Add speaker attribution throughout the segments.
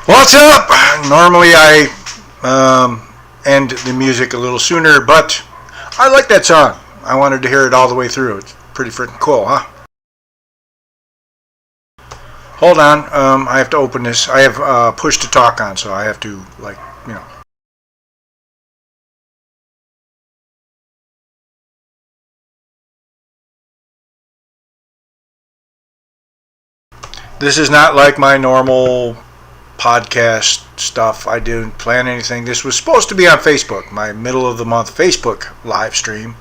Speaker 1: What's up? Normally I end the music a little sooner, but I like that song. I wanted to hear it all the way through. It's pretty freaking cool, huh? Hold on, I have to open this. I have push to talk on, so I have to, you know. This is not like my normal podcast stuff. I didn't plan anything. This was supposed to be on Facebook, my middle of the month Facebook live stream.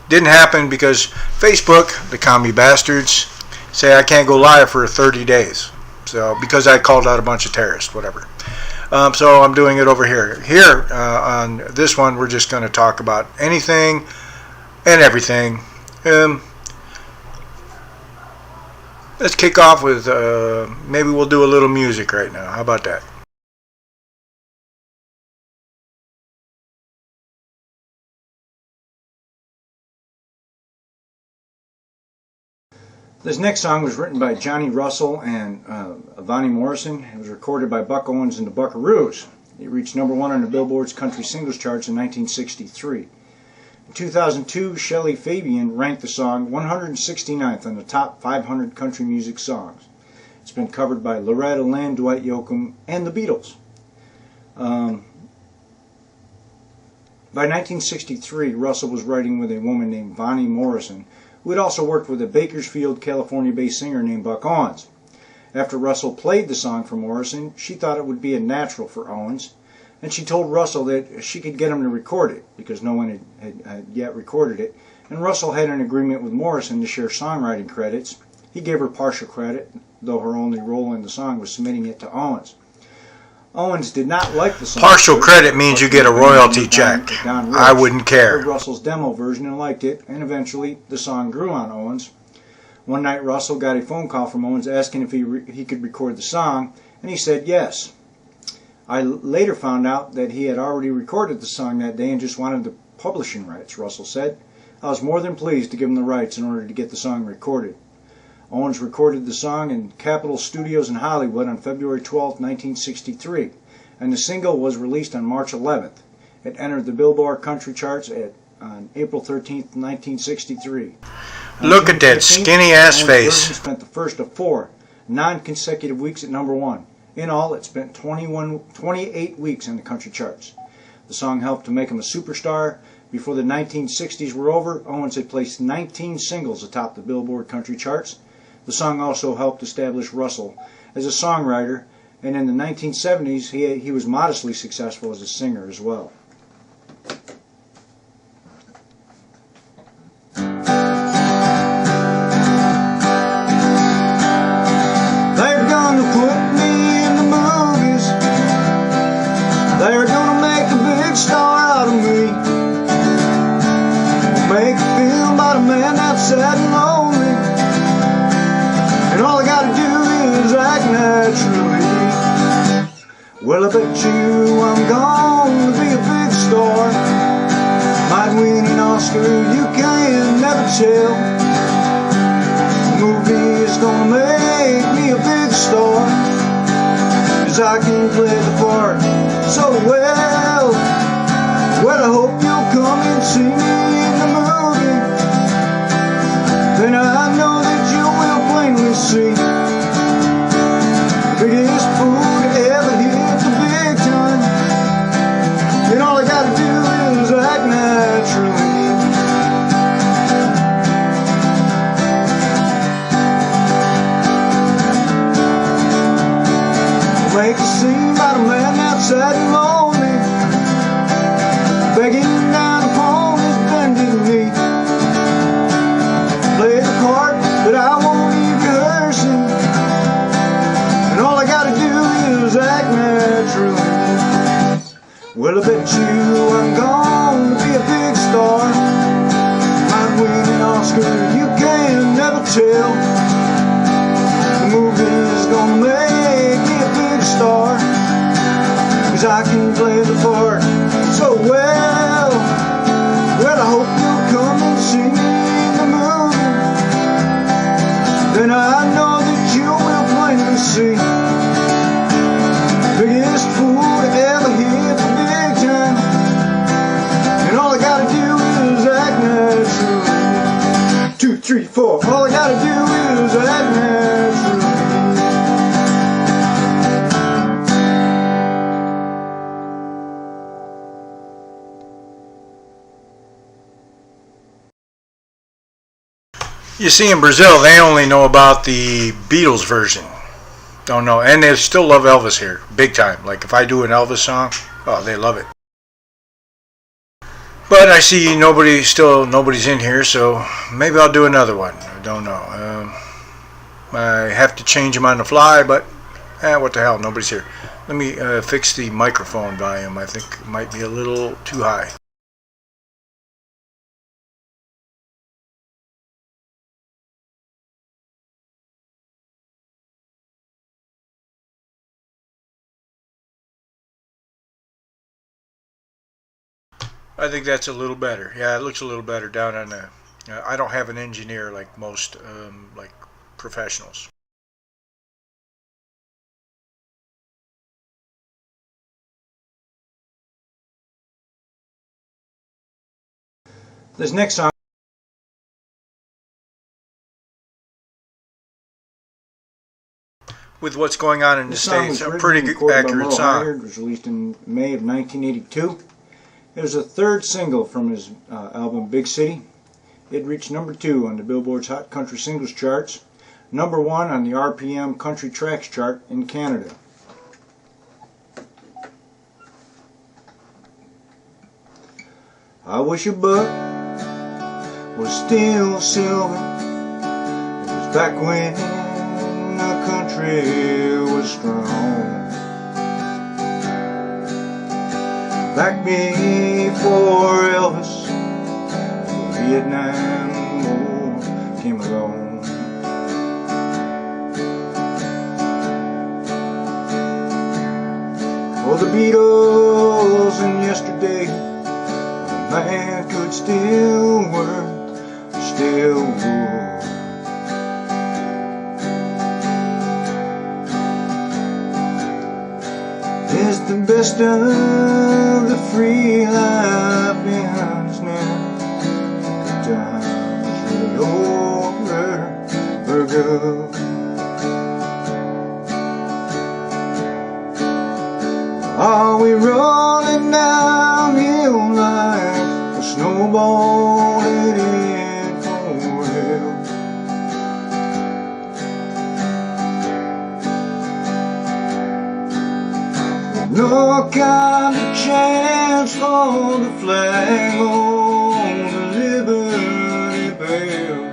Speaker 1: Didn't happen because Facebook, the commie bastards, say I can't go live for 30 days. So because I called out a bunch of terrorists, whatever. So I'm doing it over here. Here on this one, we're just going to talk about anything and everything. Let's kick off with, maybe we'll do a little music right now. How about that? This next song was written by Johnny Russell and Vonnie Morrison. It was recorded by Buck Owens and the Buckaroos. It reached number 1 on the Billboard's country singles charts in 1963. In 2002, Shelley Fabian ranked the song 169th on the top 500 country music songs. It's been covered by Loretta Lynn, Dwight Yoakam, and the Beatles. By 1963, Russell was writing with a woman named Vonnie Morrison, who had also worked with a Bakersfield, California-based singer named Buck Owens. After Russell played the song for Morrison, she thought it would be a natural for Owens, and she told Russell that she could get him to record it, because no one had yet recorded it, and Russell had an agreement with Morrison to share songwriting credits. He gave her partial credit, though her only role in the song was submitting it to Owens. Owens did not like the song. Partial credit means you get a royalty check. I wouldn't care. Heard Russell's demo version and liked it, and eventually the song grew on Owens. One night Russell got a phone call from Owens asking if he could record the song, and he said yes. I later found out that he had already recorded the song that day and just wanted the publishing rights, Russell said. I was more than pleased to give him the rights in order to get the song recorded. Owens recorded the song in Capitol Studios in Hollywood on February 12, 1963, and the single was released on March 11th. It entered the Billboard country charts on April 13, 1963. Look at that skinny-ass face. It spent the first of 4 non-consecutive weeks at number 1. In all, it spent 28 weeks in the country charts. The song helped to make him a superstar. Before the 1960s were over, Owens had placed 19 singles atop the Billboard country charts. The song also helped establish Russell as a songwriter, and in the 1970s he was modestly successful as a singer as well. They're gonna put me in the movies. They're gonna make a big star out of me. Make a film about a man that's sad and lonely, and all I gotta do is act naturally. Well, I bet you I'm gonna be a big star. Might win an Oscar, you can never tell. The movie is gonna make me a big star, 'cause I can play the part so well. Well, I hope you'll come and see me in the movie. Then I know that you will plainly see the biggest fool to ever hit the big time. And all I gotta do is act naturally. Make a scene about a man that's sad and lonely, begging down upon his bended knee. Play the part that I won't need rehearsing, and all I gotta do is act naturally. Well, I bet you I'm gonna be a big star. Might win an Oscar, you can never tell. The movie's gonna make me a big star, 'cause I can play the part so well. Well, I hope you'll come and see me in the movie. Then I know that you will plainly see the You see, in Brazil, they only know about the Beatles version. Don't know, and they still love Elvis here, big time. Like if I do an Elvis song, oh, they love it. But I see nobody's in here, so maybe I'll do another one. I don't know. I have to change them on the fly, but what the hell? Nobody's here. Let me fix the microphone volume. I think it might be a little too high. I think that's a little better. Yeah, it looks a little better down on the. I don't have an engineer like most like professionals. This next song, with what's going on in the States, a pretty accurate song. It was released in May of 1982. It was the third single from his album Big City. It reached number 2 on the Billboard's Hot Country Singles charts, number 1 on the RPM Country Tracks chart in Canada. I wish a buck was still silver. It was back when the country was strong, back before Elvis, the Vietnam War came along. Oh, the Beatles and yesterday, a man could still work, still would. Is the best of the free life behind us now. The time's really over for good. Are we rolling downhill like a snowball headed for hell? No kind of chance for the flag on the Liberty Bell.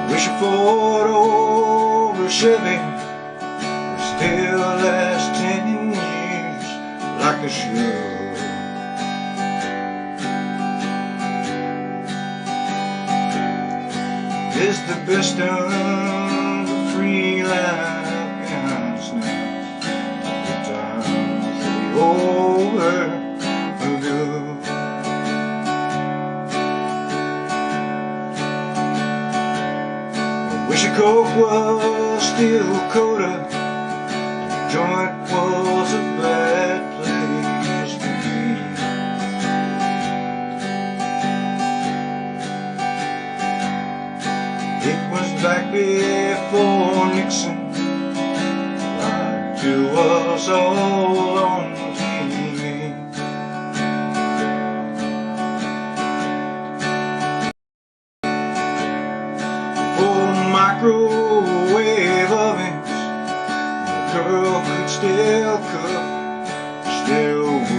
Speaker 1: Wish a Ford over a Chevy would still last 10 years like it should. Is the best of the free life behind us now. The time's really over for good. I wish a Coke was still Coda. The joint was a bad place to be. It was back before Nixon lied to us all on TV. Before microwave ovens, the girl could still cook, still would.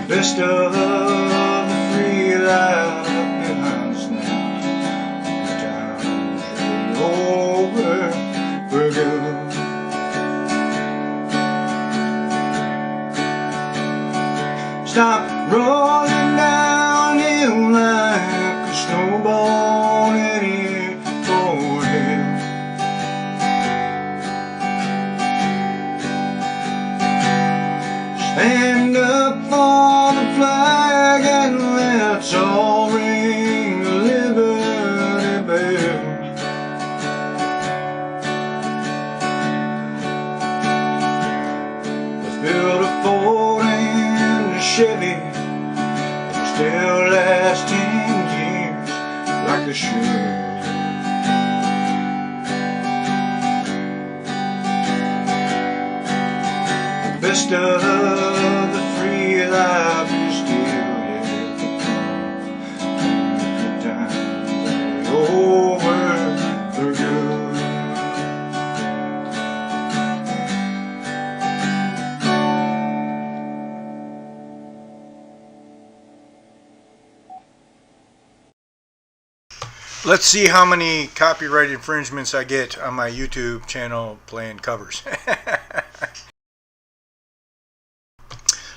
Speaker 1: Best of the free life behind us now. The time's really over for good. Stop rolling downhill like a snowball headed for hell. Stand up for the flag and let's all ring the Liberty Bell. Let's build a Ford and a Chevy, still last 10 years like they should. rest of the free life is still yet to come. The times are over for good. Let's see how many copyright infringements I get on my YouTube channel playing covers.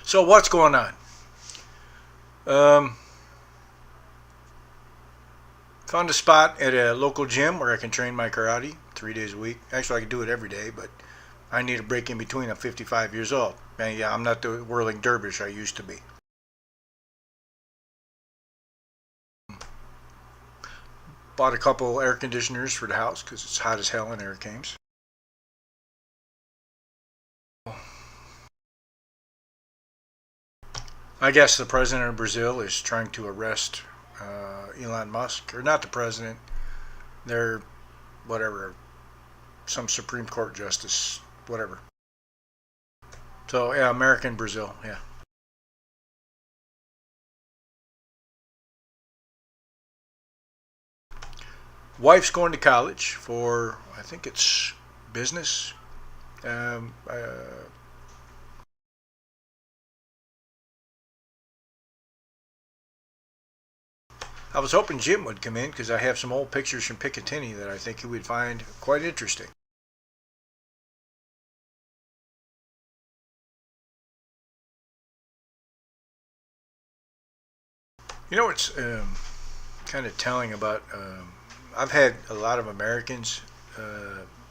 Speaker 1: So what's going on? Found a spot at a local gym where I can train my karate 3 days a week. Actually, I can do it every day, but I need a break in between. I'm 55 years old. And yeah, I'm not the whirling dervish I used to be. Bought a couple air conditioners for the house because it's hot as hell in hurricanes. I guess the president of Brazil is trying to arrest Elon Musk, or not the president. They're whatever, some Supreme Court justice, whatever. So yeah, American Brazil, yeah. Wife's going to college for, I think it's business. I was hoping Jim would come in because I have some old pictures from Picatinny that I think he would find quite interesting. You know what's kind of telling about... I've had a lot of Americans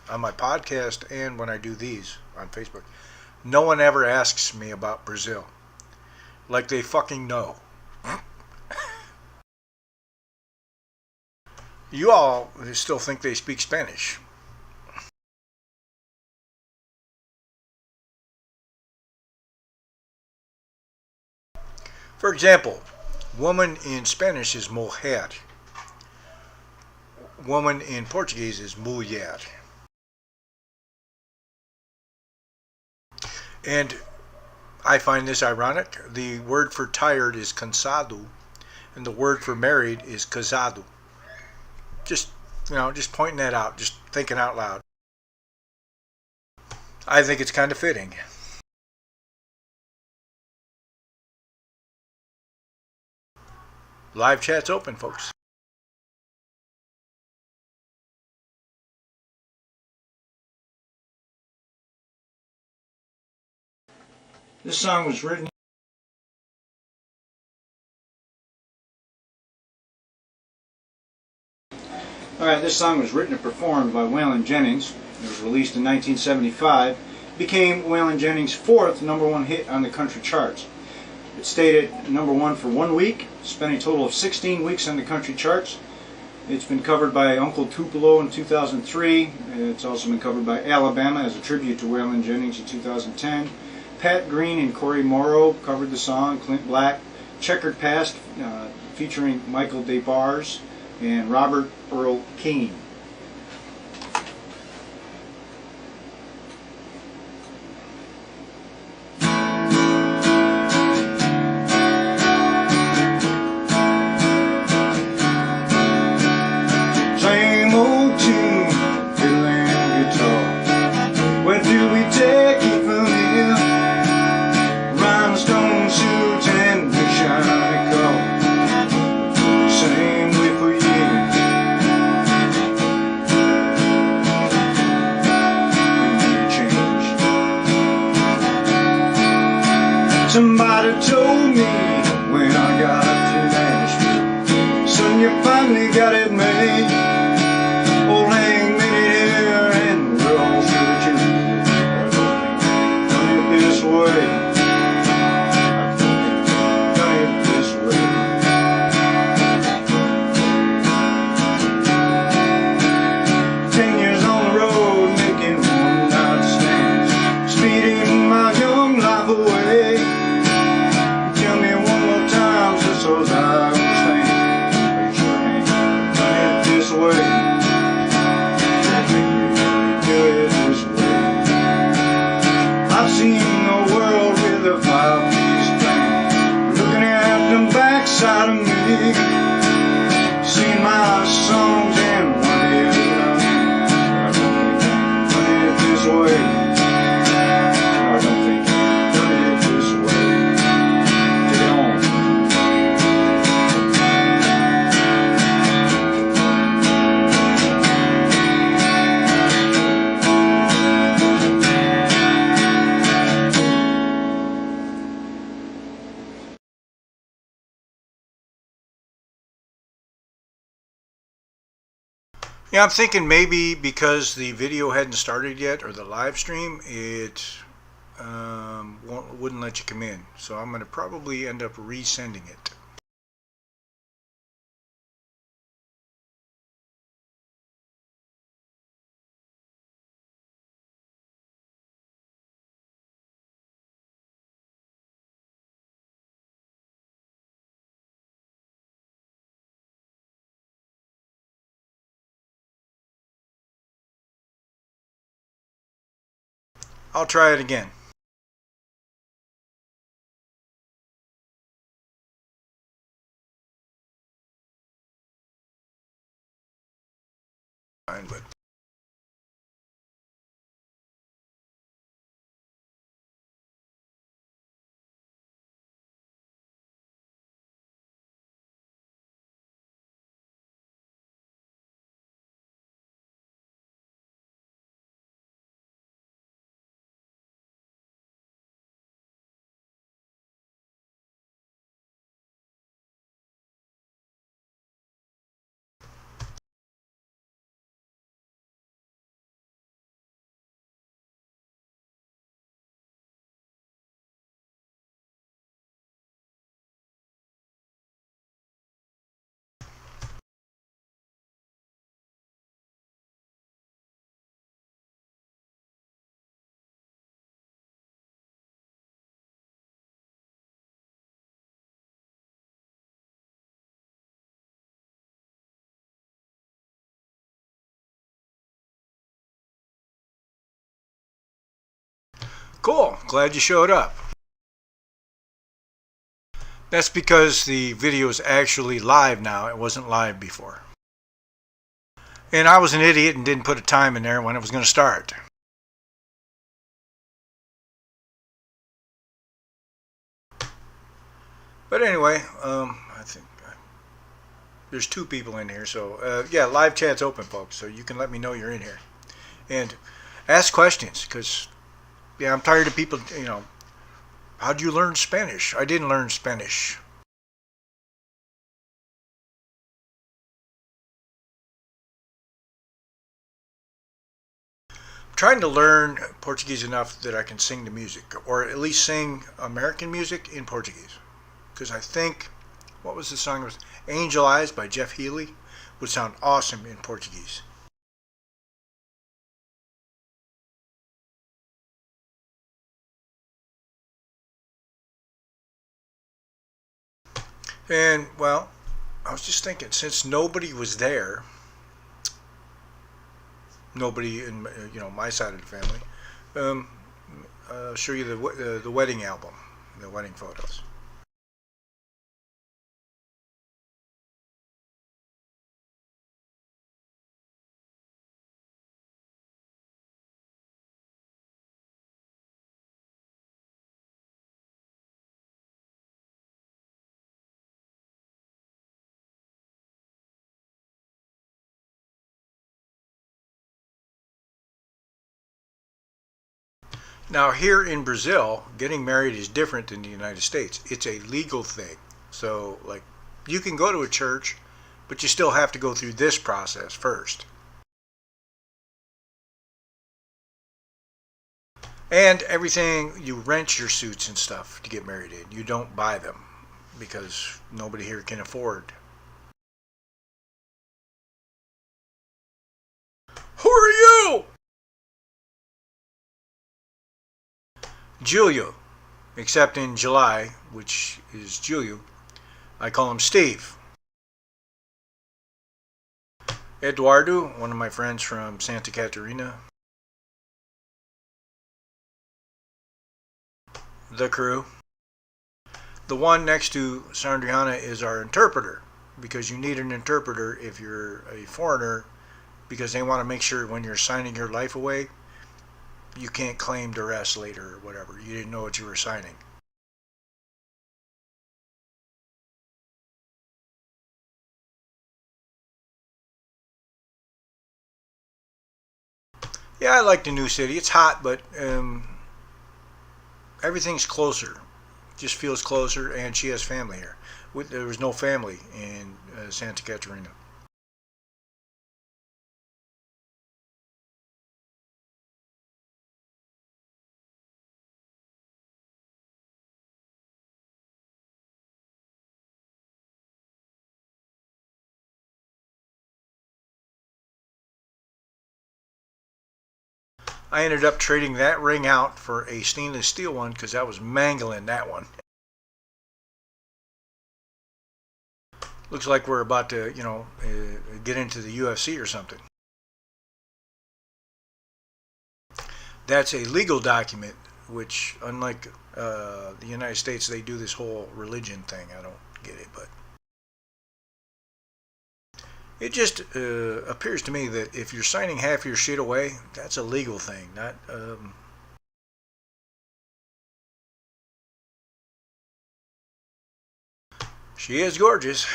Speaker 1: on my podcast and when I do these on Facebook. No one ever asks me about Brazil. Like they fucking know. You all still think they speak Spanish. For example, woman in Spanish is mujer. Woman in Portuguese is mulher. And I find this ironic. The word for tired is cansado, and the word for married is casado. Just, just pointing that out, just thinking out loud. I think it's kind of fitting. Live chat's open, folks. This song was written this song was written and performed by Waylon Jennings. It was released in 1975. It became Waylon Jennings' fourth #1 hit on the country charts. It stayed at #1 for 1 week, spent a total of 16 weeks on the country charts. It's been covered by Uncle Tupelo in 2003. It's also been covered by Alabama as a tribute to Waylon Jennings in 2010. Pat Green and Corey Morrow covered the song. Clint Black, Checkered Past, featuring Michael DeBars and Robert Earl Keen. Same old tune, fiddle and guitar. Where do we take it from here? Rhinestone suits and the shiny car. Same way for years. We changed. Somebody told me when I got to Nashville, son, you finally got it made. Old hangman here and we're all sure too. Done it this way. Done it this way. 10 years on the road, making one-night stands, speeding my young life away. Tell me one more time, just so I understand. Raise your hand. Done it this way. Yeah, I'm thinking maybe because the video hadn't started yet, or the live stream, it wouldn't let you come in. So I'm going to probably end up resending it. I'll try it again. Fine, but cool. Glad you showed up. That's because the video is actually live now. It wasn't live before. And I was an idiot and didn't put a time in there when it was going to start. But anyway, I think there's two people in here. So, yeah, live chat's open, folks. So you can let me know you're in here. And ask questions because, yeah, I'm tired of people, how'd you learn Spanish? I didn't learn Spanish. I'm trying to learn Portuguese enough that I can sing the music, or at least sing American music in Portuguese. Because I think, what was the song? It was Angel Eyes by Jeff Healey would sound awesome in Portuguese. And, well, I was just thinking, since nobody was there, nobody in my side of the family, um, I'll show you the wedding album, the wedding photos. Now, here in Brazil, getting married is different than the United States. It's a legal thing. So, like, you can go to a church, but you still have to go through this process first. And everything, you rent your suits and stuff to get married in. You don't buy them because nobody here can afford. Who are you? Julio. Except in July, which is Julio, I call him Steve. Eduardo, one of my friends from Santa Catarina. The crew. The one next to Sandriana is our interpreter because you need an interpreter if you're a foreigner because they want to make sure when you're signing your life away you can't claim duress later or whatever. You didn't know what you were signing. Yeah, I like the new city. It's hot, but everything's closer. Just feels closer, and she has family here. There was no family in Santa Catarina. I ended up trading that ring out for a stainless steel one because I was mangling that one. Looks like we're about to, get into the UFC or something. That's a legal document, which, unlike the United States, they do this whole religion thing. I don't get it, but it just appears to me that if you're signing half your shit away, that's a legal thing, not. She is gorgeous.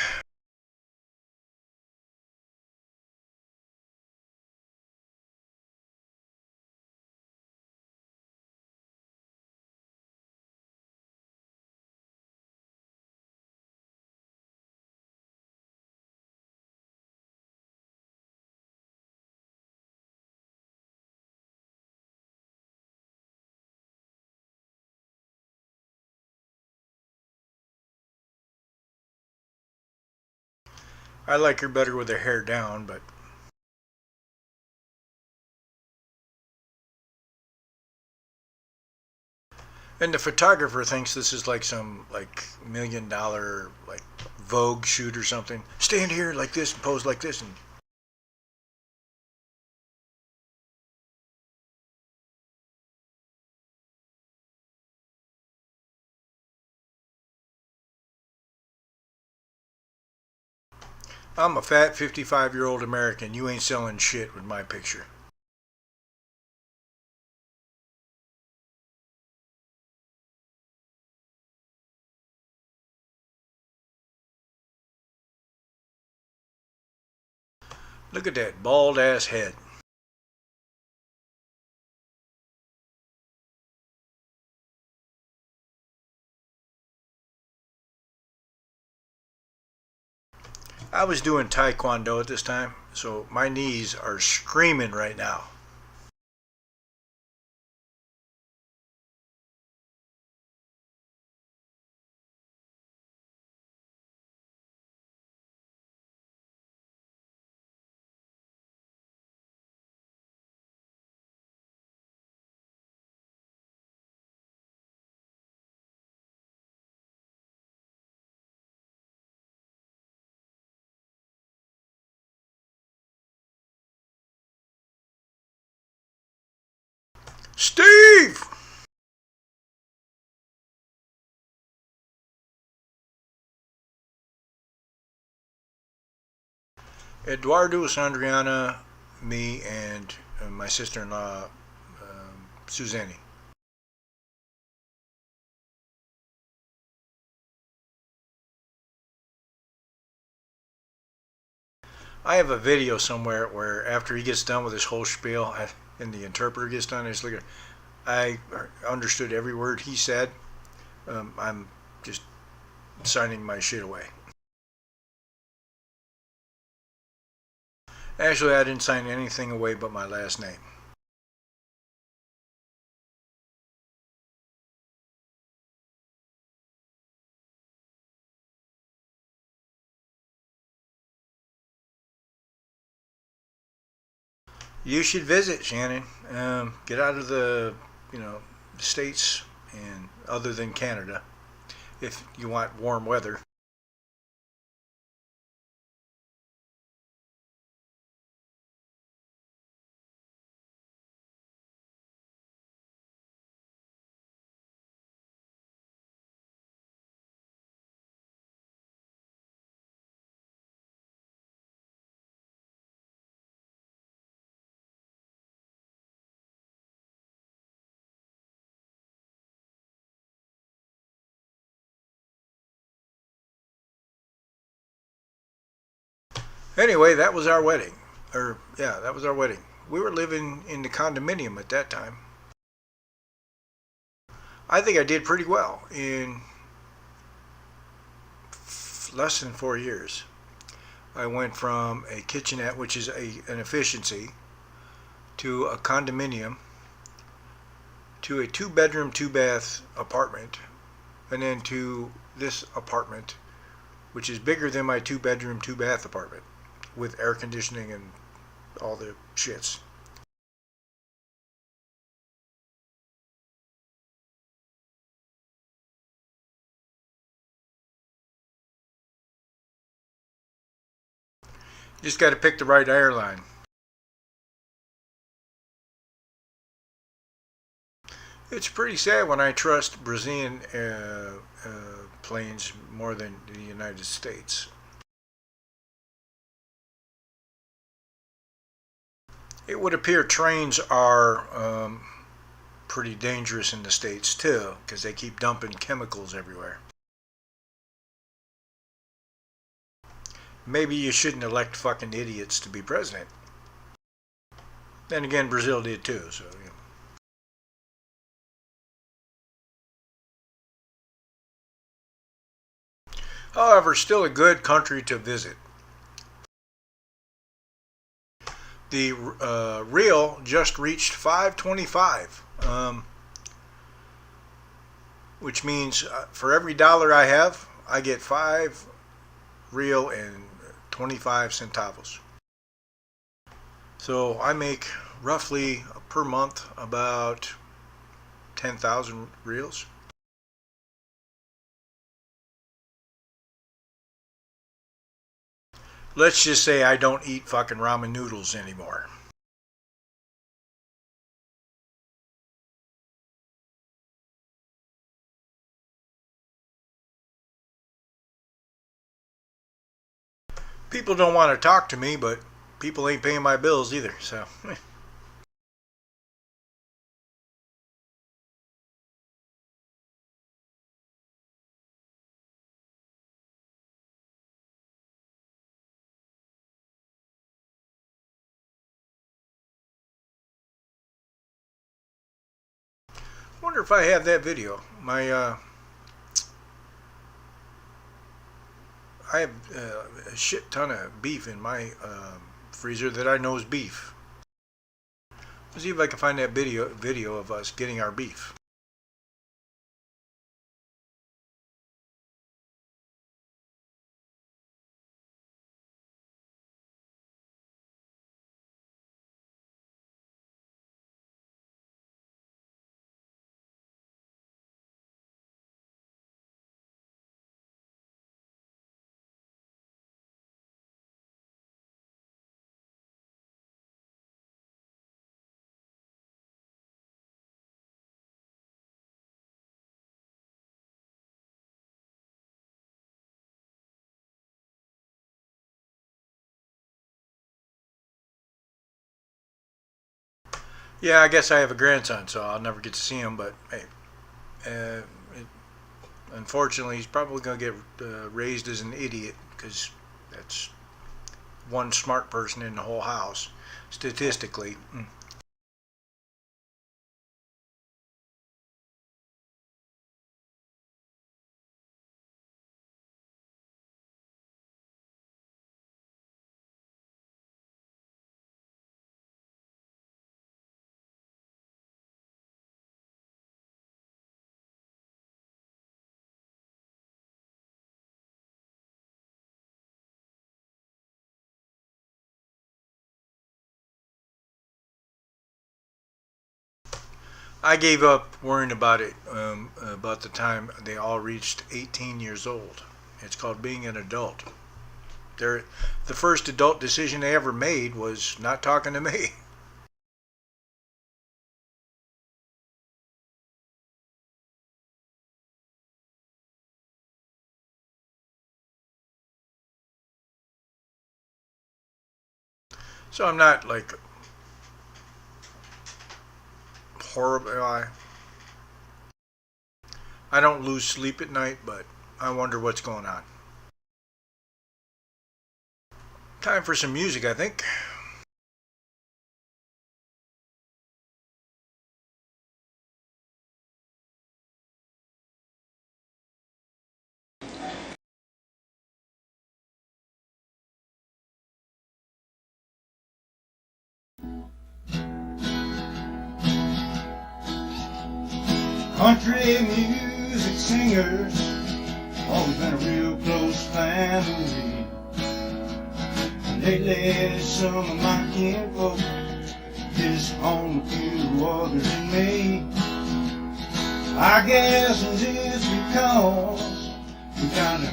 Speaker 1: I like her better with her hair down, but and the photographer thinks this is like some like $1 million like Vogue shoot or something. Stand here like this and pose like this and I'm a fat 55-year-old American. You ain't selling shit with my picture. Look at that bald ass head. I was doing Taekwondo at this time, so my knees are screaming right now. Steve! Eduardo, Sandriana, me, and my sister-in-law, Suzanne. I have a video somewhere where after he gets done with his whole spiel and the interpreter gets done, it's like I understood every word he said. I'm just signing my shit away. Actually, I didn't sign anything away but my last name. You should visit, Shannon. Get out of the, states and other than Canada if you want warm weather. Anyway, that was our wedding. Yeah, that was our wedding. We were living in the condominium at that time. I think I did pretty well in less than 4 years. I went from a kitchenette, which is an efficiency, to a condominium, to a 2 bedroom, 2 bath apartment, and then to this apartment, which is bigger than my 2 bedroom, 2 bath apartment with air conditioning and all the shits. Just got to pick the right airline. It's pretty sad when I trust Brazilian planes more than the United States. It would appear trains are pretty dangerous in the States too, because they keep dumping chemicals everywhere. Maybe you shouldn't elect fucking idiots to be president. Then again, Brazil did too, so you know. However, still a good country to visit. The real just reached 525, which means for every dollar I have, I get 5 real and 25 centavos. So I make roughly per month about 10,000 reals. Let's just say I don't eat fucking ramen noodles anymore. People don't want to talk to me, but people ain't paying my bills either, so. I wonder if I have that video. I have a shit ton of beef in my freezer that I know is beef. Let's see if I can find that video of us getting our beef. Yeah, I guess I have a grandson, so I'll never get to see him, but hey, unfortunately, he's probably going to get raised as an idiot, because that's one smart person in the whole house, statistically. I gave up worrying about it about the time they all reached 18 years old. It's called being an adult. The first adult decision they ever made was not talking to me. So I'm not like horrible. I don't lose sleep at night, but I wonder what's going on. Time for some music, I think. Country music singers, always been a real close family. Lately, some of my kinfolk disown a few others than me. I guess it's because we kinda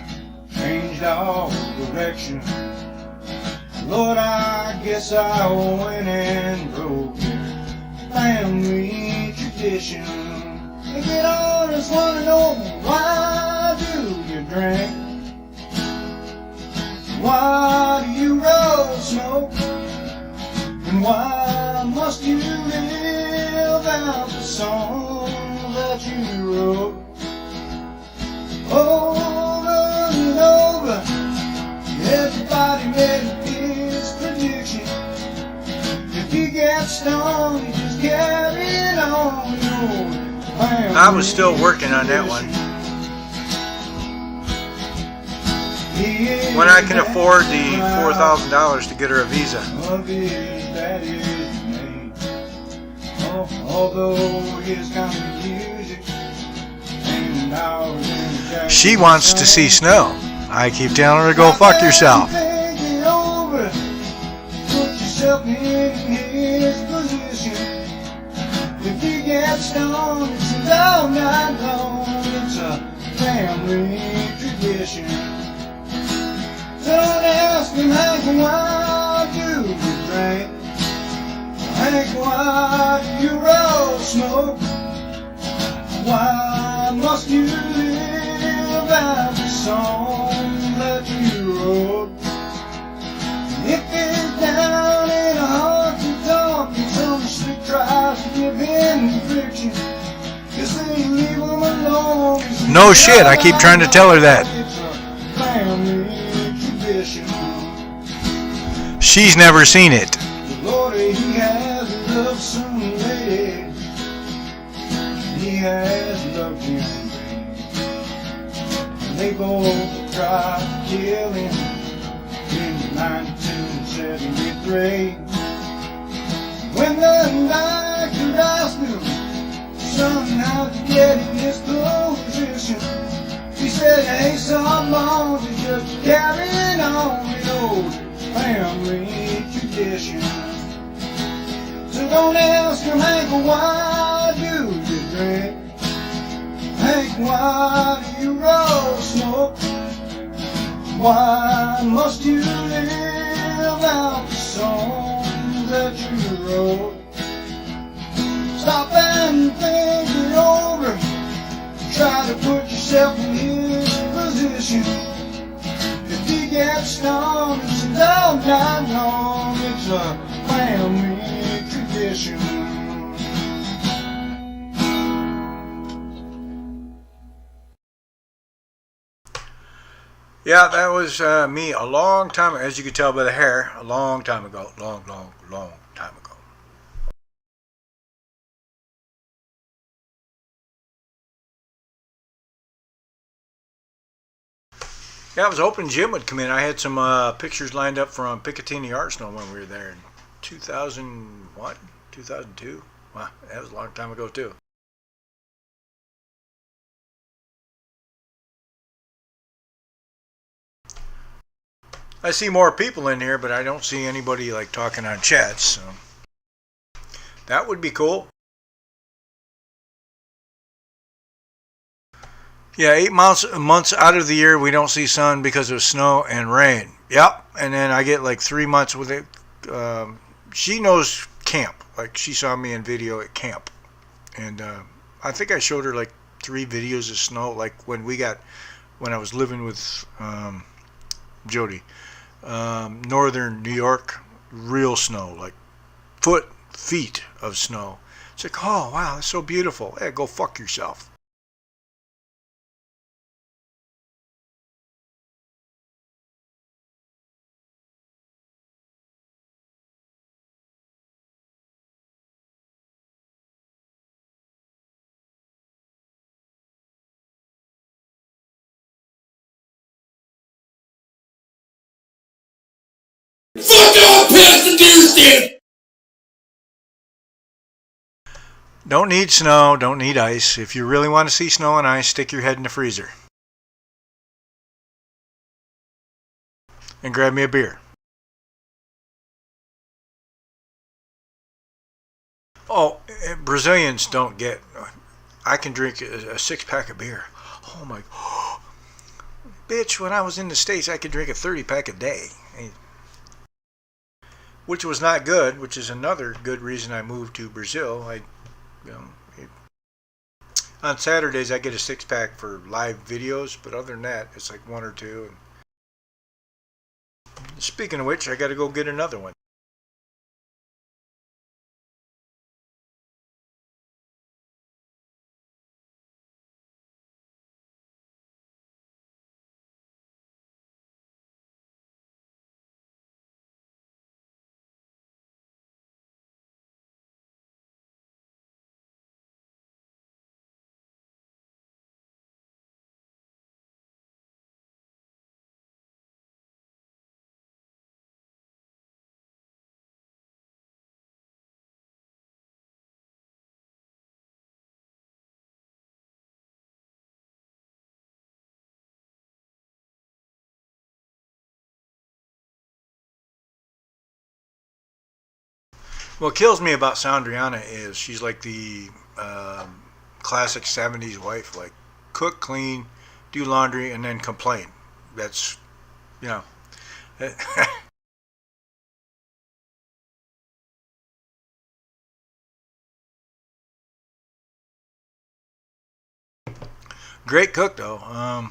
Speaker 1: changed our direction. Lord, I guess I went and broke your family tradition. To get honest, wanna know, why do you drink? Why do you roll smoke? And why must you live out the song that you wrote? Over and over, everybody made his prediction. If he gets stoned, he just carried on. I was still working on that one. When I can afford the $4,000 to get her a visa. She wants to see snow. I keep telling her to go fuck yourself. If he gets stoned, it's all night long. It's a family tradition. Don't ask him, Hank, why do you drink? Hank, why do you roll smoke? Why must you live out the song that you wrote? If it's down in a honky-tonk and some slick tries to give him friction, just leave him alone. No shit, I keep trying to tell her that. She's never seen it. Lordy, he has loved some lady. He has loved him. They both tried to kill him in 1973. When the doctor asked him, son, how'd you get in this position? He said, hey, some bones is just carrying on the old family tradition. So don't ask him, Hank, why do you drink? Hank, why do you roll smoke? Why must you live out the song that you wrote? Stop and think it over. Try to put yourself in his position. If he gets stoned, it's all night long. It's a family tradition. Yeah, that was me a long time, as you could tell by the hair, a long time ago. Long time ago. Yeah, I was hoping Jim would come in. I had some pictures lined up from Picatinny Arsenal when we were there in 2001, 2002. Wow, that was a long time ago too. I see more people in here, but I don't see anybody like talking on chats. So that would be cool. Yeah, 8 months out of the year we don't see sun because of snow and rain. Yep, and then I get like 3 months with it. She knows camp. Like she saw me in video at camp, and I think I showed her like 3 videos of snow. Like when I was living with Jody, northern New York, real snow, like feet of snow. It's like, oh wow, that's so beautiful. Hey, go fuck yourself.
Speaker 2: Fuck off, Pastor Houston!
Speaker 1: Don't need snow, don't need ice. If you really want to see snow and ice, stick your head in the freezer. And grab me a beer. Oh, Brazilians don't get... I can drink a 6-pack of beer. Oh my... Bitch, when I was in the States, I could drink a 30-pack a day. which was not good, which is another good reason I moved to Brazil. You know, on Saturdays I get a six-pack for live videos, but other than that, it's like one or two. And speaking of which, I got to go get another one. What kills me about Sandriana is she's like the classic 70s wife, like cook, clean, do laundry, and then complain. That's, you know. Great cook, though.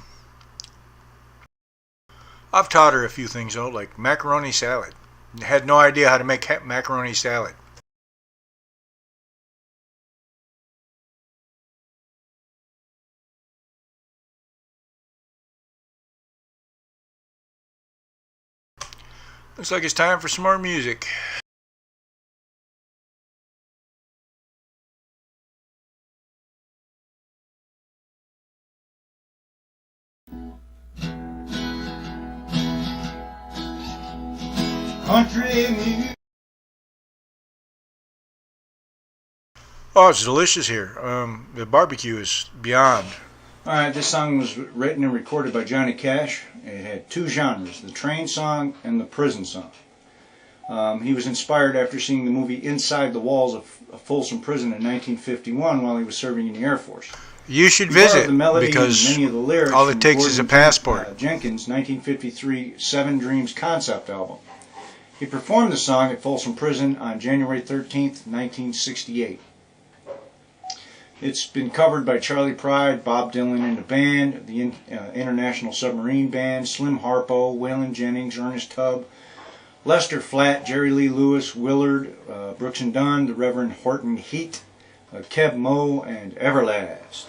Speaker 1: I've taught her a few things, though, like macaroni salad. Had no idea how to make macaroni salad. Looks like it's time for some more music. Country music. Oh, it's delicious here. The barbecue is beyond. Alright, this song was written and recorded by Johnny Cash. It had two genres, the train song and the prison song. He was inspired after seeing the movie Inside the Walls of Folsom Prison in 1951 while he was serving in the Air Force. You should visit, because many of the lyrics all it takes is a passport. Jenkins' 1953 Seven Dreams concept album. He performed the song at Folsom Prison on January 13th, 1968. It's been covered by Charlie Pride, Bob Dylan and the band, the International Submarine Band, Slim Harpo, Waylon Jennings, Ernest Tubb, Lester Flatt, Jerry Lee Lewis, Willard, Brooks and Dunn, the Reverend Horton Heat, Kev Moe, and Everlast.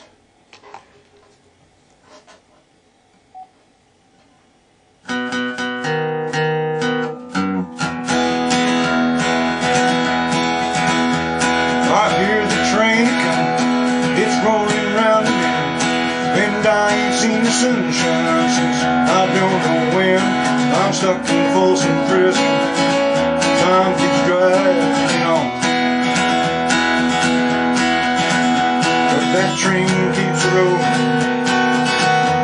Speaker 1: Sunshine since I don't know when. I'm stuck in Folsom Prison. Time keeps dragging on, but that train keeps rolling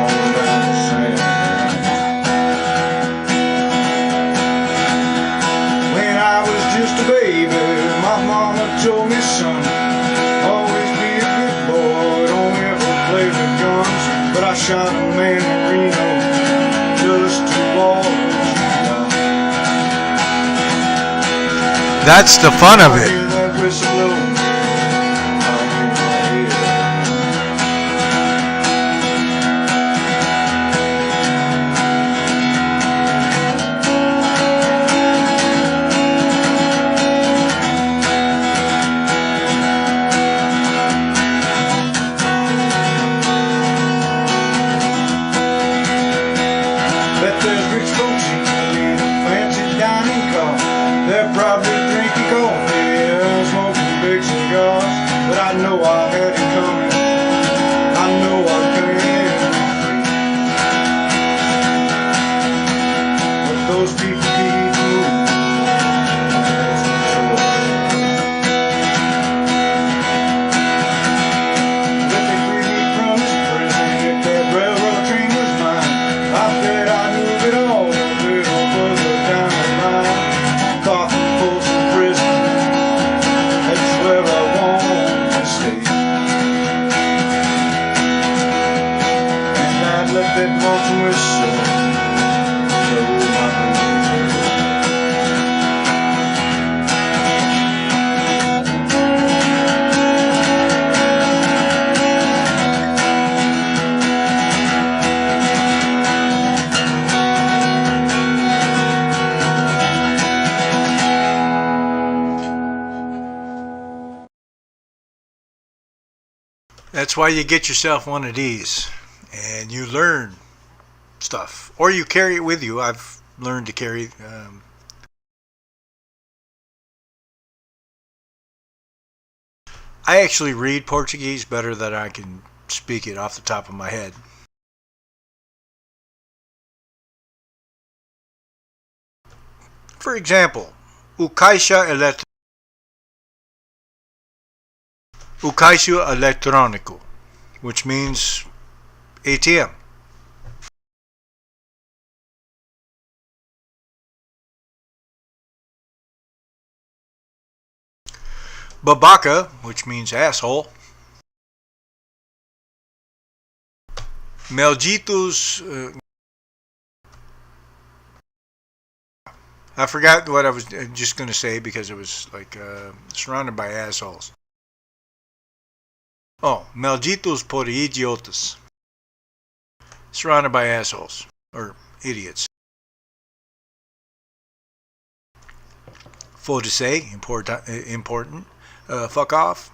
Speaker 1: all down the sand. When I was just a baby, my mama told me, son, always be a good boy, don't ever play with guns. But I shot a man in Reno just to watch him die. That's the fun of it. They're probably drinking coffee and smoking big cigars, but I know I had it coming. I know I can't be free, but those people keep moving. But they freed me from this prison. If that railroad train was mine, I bet I'd move it all a little further down the line. Folsom Prison, that's where I want to stay. And I'd let that Folsom whistle blow my way.
Speaker 3: That's why you get yourself one of these and you learn stuff. Or you carry it with you. I've learned to carry. I actually read Portuguese better than I can speak it off the top of my head. For example, o caixa eletrônico, which means ATM. Babaca, which means asshole. Malditos. I forgot what I was just going to say because it was like surrounded by assholes. Oh, malditos por idiotas. Surrounded by assholes. Or idiots. For to say, important. Fuck off.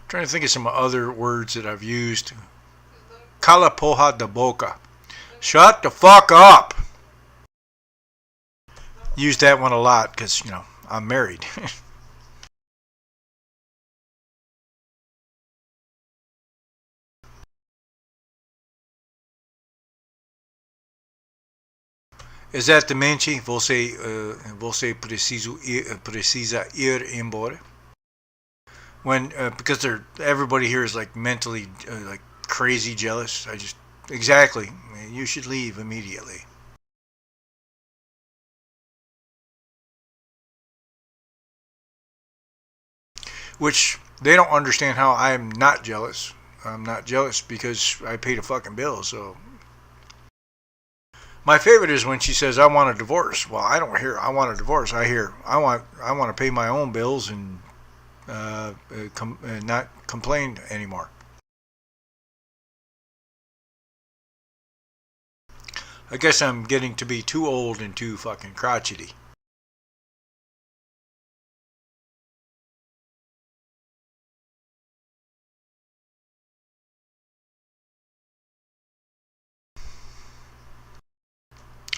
Speaker 3: Trying to think of some other words that I've used. Cala porra da boca. Shut the fuck up. Use that one a lot because, I'm married. Exatamente, você precisa ir embora. When because everybody here is like mentally like crazy jealous. Exactly. You should leave immediately. Which they don't understand how I'm not jealous. I'm not jealous because I paid a fucking bill. So my favorite is when she says, "I want a divorce." Well, I don't hear "I want a divorce." I hear I want to pay my own bills and not complain anymore. I guess I'm getting to be too old and too fucking crotchety.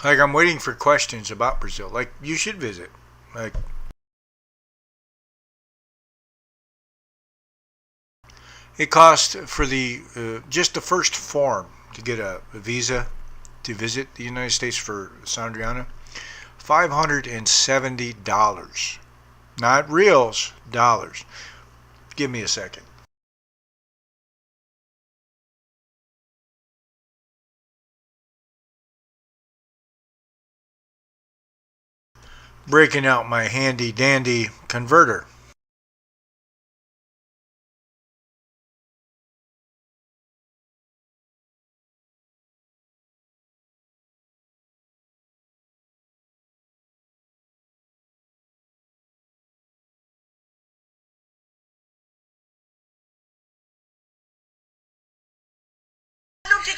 Speaker 3: Like I'm waiting for questions about Brazil. Like you should visit. Like it cost for the just the first form to get a visa to visit the United States for Sandriana, $570. Not reals, dollars. Give me a second. Breaking out my handy dandy converter.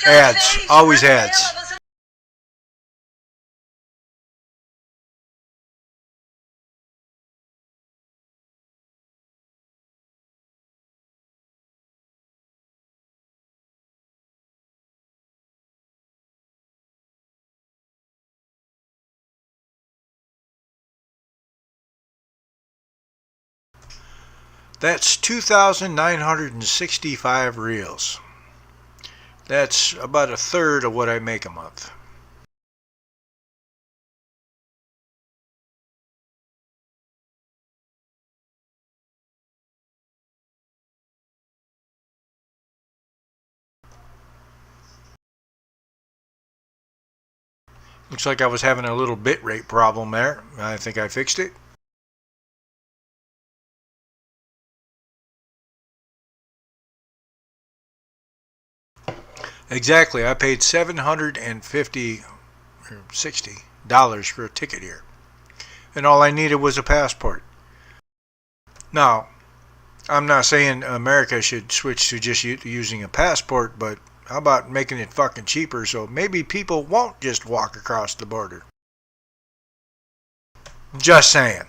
Speaker 3: Ads, always ads. That's 2,965 reals. That's about a third of what I make a month. Looks like I was having a little bit rate problem there. I think I fixed it. Exactly. I paid $750 or $60 for a ticket here. And all I needed was a passport. Now, I'm not saying America should switch to just using a passport, but How about making it fucking cheaper so maybe people won't just walk across the border? Just saying.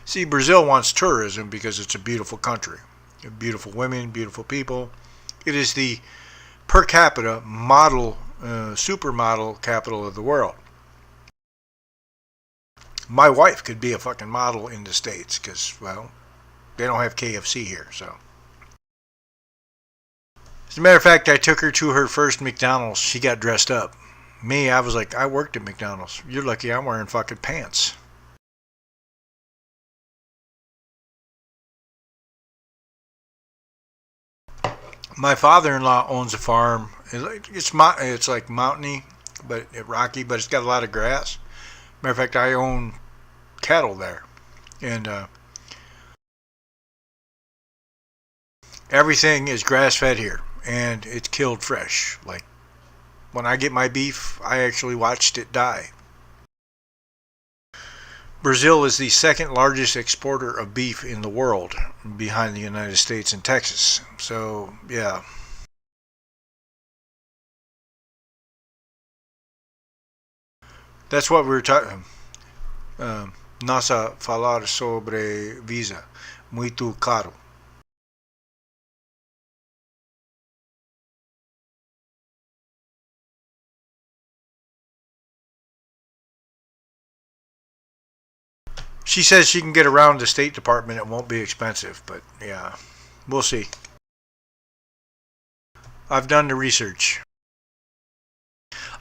Speaker 3: See, Brazil wants tourism because it's a beautiful country. Beautiful women, beautiful people. It is the per capita model, supermodel capital of the world. My wife could be a fucking model in the States because, well, they don't have KFC here, so. As a matter of fact, I took her to her first McDonald's. She got dressed up. Me, I was like, I worked at McDonald's. You're lucky I'm wearing fucking pants. My father-in-law owns a farm. It's like mountainy, but rocky, but it's got a lot of grass. Matter of fact, I own cattle there, and everything is grass-fed here, and it's killed fresh. Like when I get my beef, I actually watched it die. Brazil is the second largest exporter of beef in the world, behind the United States and Texas. So, yeah. That's what we were talking. Nossa falar sobre visa. Muito caro. She says she can get around the State Department. It won't be expensive, but yeah, we'll see. I've done the research.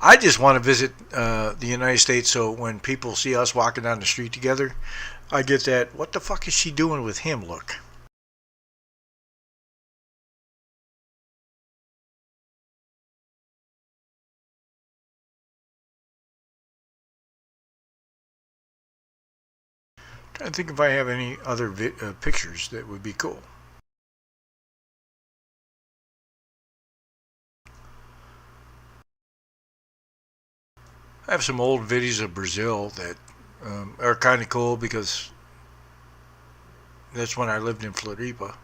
Speaker 3: I just want to visit the United States so when people see us walking down the street together, I get that, what the fuck is she doing with him look. I think if I have any other pictures that would be cool. I have some old videos of Brazil that are kind of cool because that's when I lived in Floripa.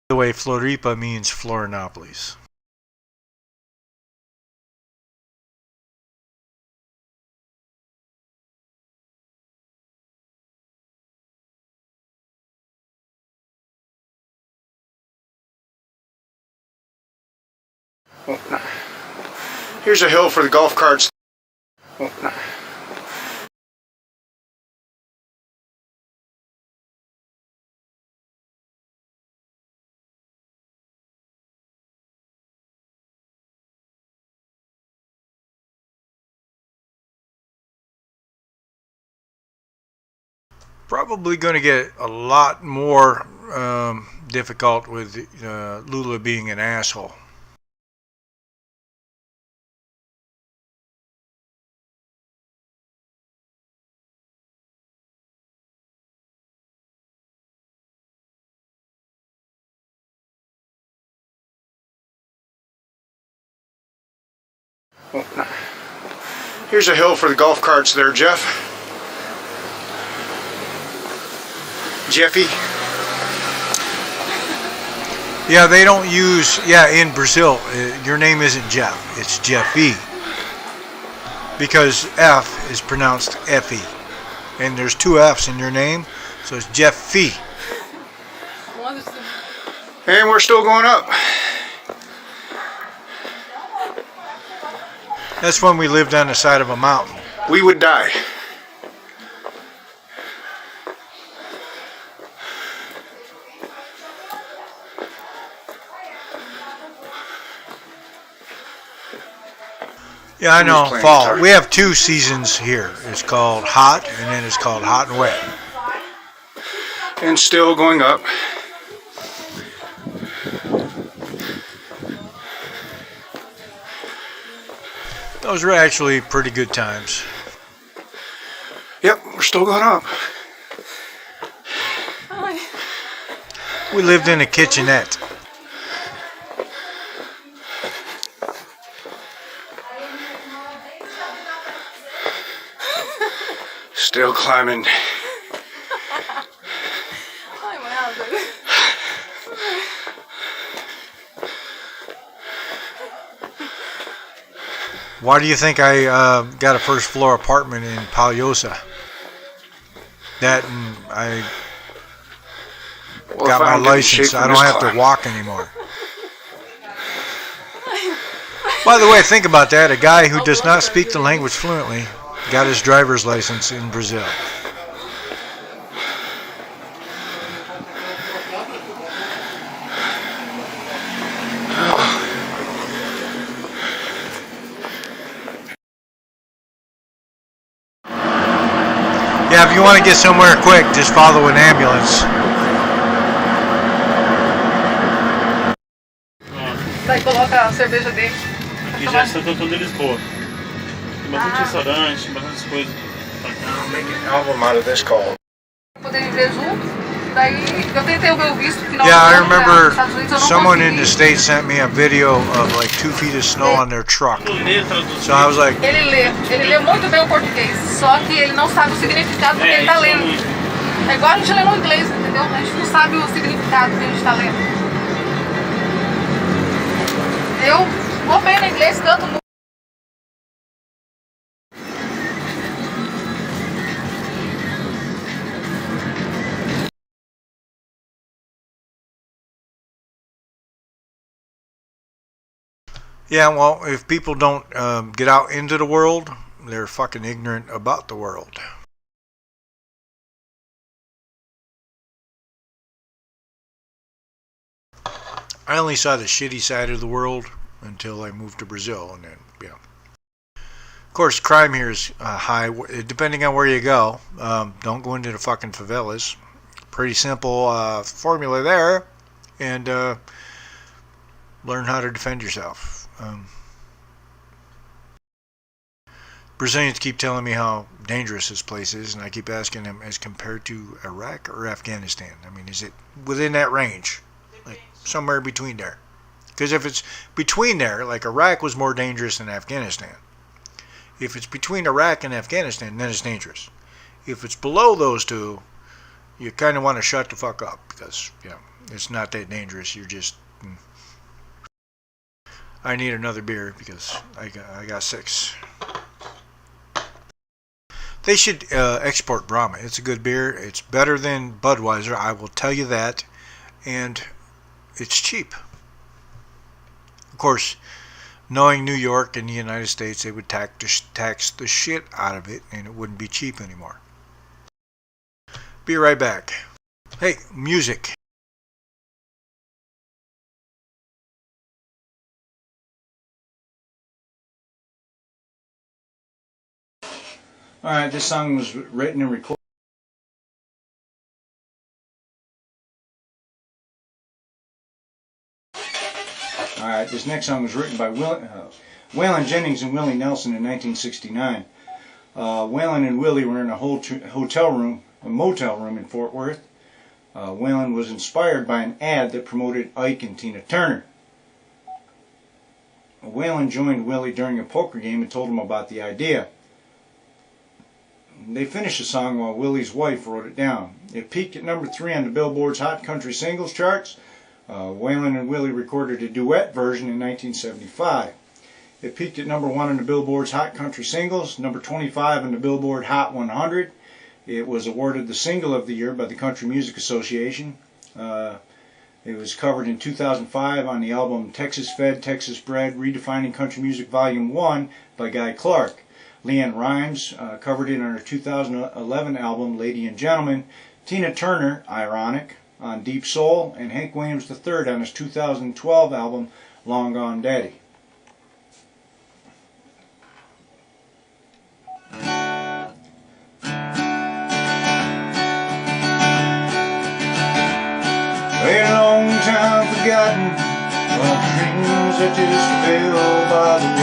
Speaker 3: By the way, Floripa means Florianopolis. Here's a hill for the golf carts. Probably going to get a lot more difficult with Lula being an asshole. Here's a hill for the golf carts there, Jeff. Jeffy. Yeah, they don't use, in Brazil, your name isn't Jeff, it's Jeffy. Because F is pronounced Effie. And there's two F's in your name, so it's Jeffy. And we're still going up. That's when we lived on the side of a mountain. We would die. Yeah, I know, fall. We have two seasons here. It's called hot, and then it's called hot and wet. And still going up. Those were actually pretty good times.
Speaker 4: Yep, we're still going up.
Speaker 3: We lived in a kitchenette.
Speaker 4: Still climbing.
Speaker 3: Why do you think I got a first floor apartment in Paliosa? That and I got my license. I don't have to walk anymore. By the way, think about that. A guy who does not speak the language fluently got his driver's license in Brazil. Yeah, if you want to get somewhere quick, just follow an ambulance.
Speaker 5: Daí coloca a cerveja dele.
Speaker 6: Aqui já está todo Lisboa. Tem bastante restaurante, bastante coisas.
Speaker 1: Make an album out of this called.
Speaker 5: Poder viver junto. Daí eu tentei o meu visto final.
Speaker 3: Yeah, I remember someone in the States sent me a video of like 2 feet of snow on their truck. So I was like,
Speaker 5: Ele lê muito bem o português, só que ele não sabe o significado do que ele tá lendo. É igual a gente lê no inglês, entendeu? A gente não sabe o significado que a gente tá lendo. Eu vou bem no inglês, canto muito.
Speaker 3: yeah, well, if people don't get out into the world, they're fucking ignorant about the world. I only saw the shitty side of the world until I moved to Brazil, and then, yeah. Of course, crime here is high, depending on where you go. Don't go into the fucking favelas. Pretty simple formula there, and learn how to defend yourself. Brazilians keep telling me how dangerous this place is, and I keep asking them, as compared to Iraq or Afghanistan? I mean, is it within that range? Like somewhere between there? Because if it's between there, like Iraq was more dangerous than Afghanistan. If it's between Iraq and Afghanistan, then it's dangerous. If it's below those two, you kind of want to shut the fuck up, because, yeah, it's not that dangerous. You're just... I need another beer because I got 6. They should export Brahma. It's a good beer. It's better than Budweiser, I will tell you that. And it's cheap. Of course, knowing New York and the United States, they would tax the shit out of it, and it wouldn't be cheap anymore. Be right back. Hey, music.
Speaker 1: Alright, this song was written and recorded. Alright, this next song was written by Waylon Jennings and Willie Nelson in 1969. Waylon and Willie were in a motel room in Fort Worth. Waylon was inspired by an ad that promoted Ike and Tina Turner. Waylon joined Willie during a poker game and told him about the idea. They finished the song while Willie's wife wrote it down. It peaked at number 3 on the Billboard's Hot Country Singles charts. Waylon and Willie recorded a duet version in 1975. It peaked at number 1 on the Billboard's Hot Country Singles, number 25 on the Billboard Hot 100. It was awarded the Single of the Year by the Country Music Association. It was covered in 2005 on the album Texas Fed, Texas Bred, Redefining Country Music Volume 1 by Guy Clark. Leanne Rimes covered it on her 2011 album Lady and Gentleman. Tina Turner, Ironic, on Deep Soul, and Hank Williams III on his 2012 album Long Gone Daddy. A long time forgotten, all the dreams that just fell by the way.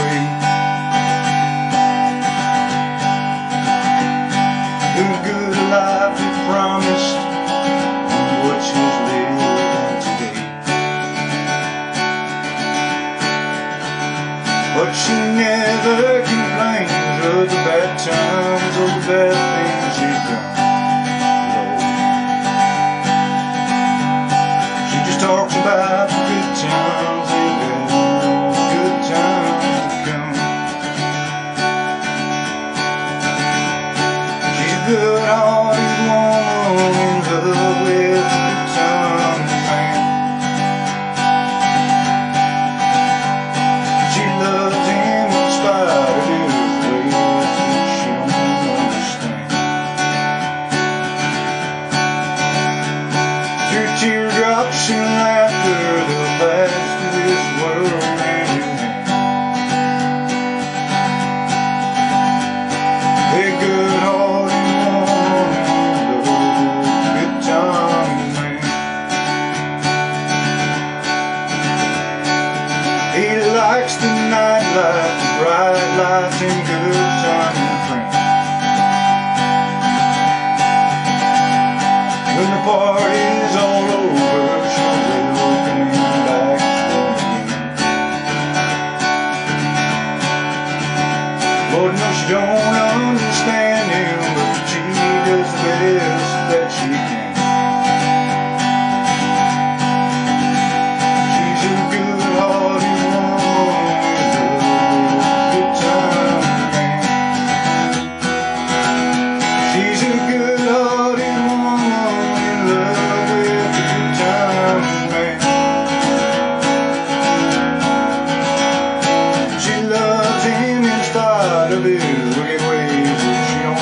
Speaker 1: good life he promised and what she's living today. But she never complains of the bad times or the bad things she's done. No. She just talks about the good times they've had, the good times to come. She's a good-hearted woman in love with a good-times man. She loves him in spite of his ways that she don't understand. Through teardrops and laughter, they'll pass through this world hand in hand. They're good-hearted woman in love with a good-times man. He likes the nightlife, the bright lights, and good time and friends. When the party's all over, she'll welcome him back home again. Lord knows she don't understand him, but she does the best that she can. She's a good-hearted woman in love with a good-times man. She's a good-hearted woman in love with a good-times man. She loves him in spite of his wicked ways that she don't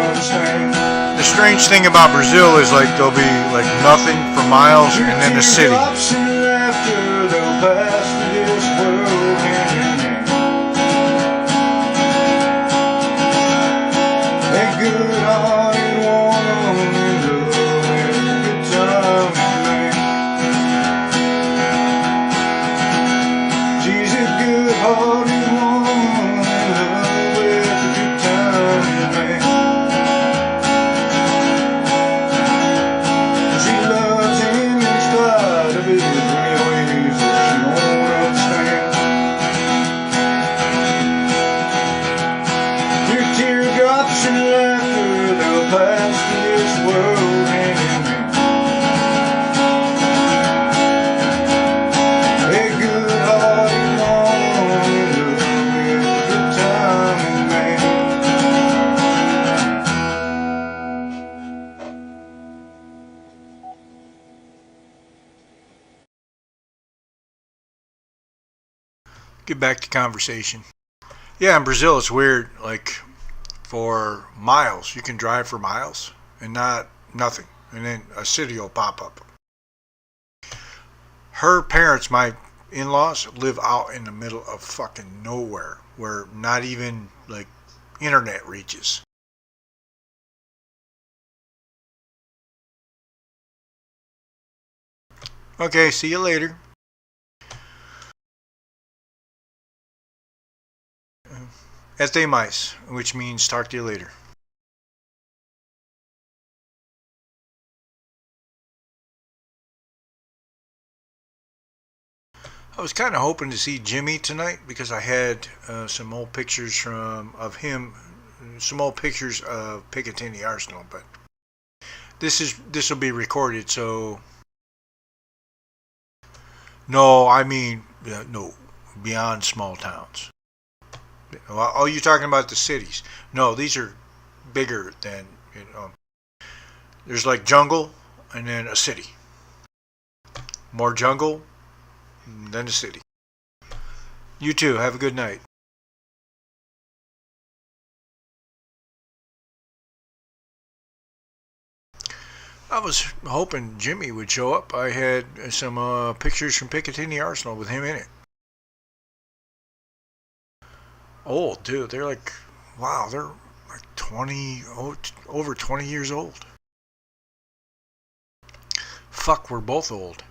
Speaker 1: understand.
Speaker 3: The strange thing about Brazil is like there'll be like nothing for miles and then a city.
Speaker 1: Teardrops and laughter, they'll pass through this world hand in hand. A good-hearted woman in love with a good-times man. She's a good-hearted woman in love with a good-times man. She loves him in spite of his wicked ways that she don't understand. Through teardrops and laughter, they'll pass through this world hand in hand. A good-hearted woman in love with a good-times man.
Speaker 3: Get back to conversation. Yeah, in Brazil it's weird. Like for miles, you can drive for miles and nothing, and then a city will pop up. Her parents, my in-laws, live out in the middle of fucking nowhere, where not even like internet reaches. Okay, see you later. Até mais, which means talk to you later. I was kind of hoping to see Jimmy tonight because I had some old pictures of him, some old pictures of Picatinny Arsenal, but this will be recorded, so no, I mean no, beyond small towns. Oh, you're talking about the cities? No, these are bigger than, you know. There's like jungle and then a city. More jungle than a city. You too. Have a good night. I was hoping Jimmy would show up. I had some pictures from Picatinny Arsenal with him in it. Old, dude. They're like, wow, they're like 20, over 20 years old. Fuck, we're both old.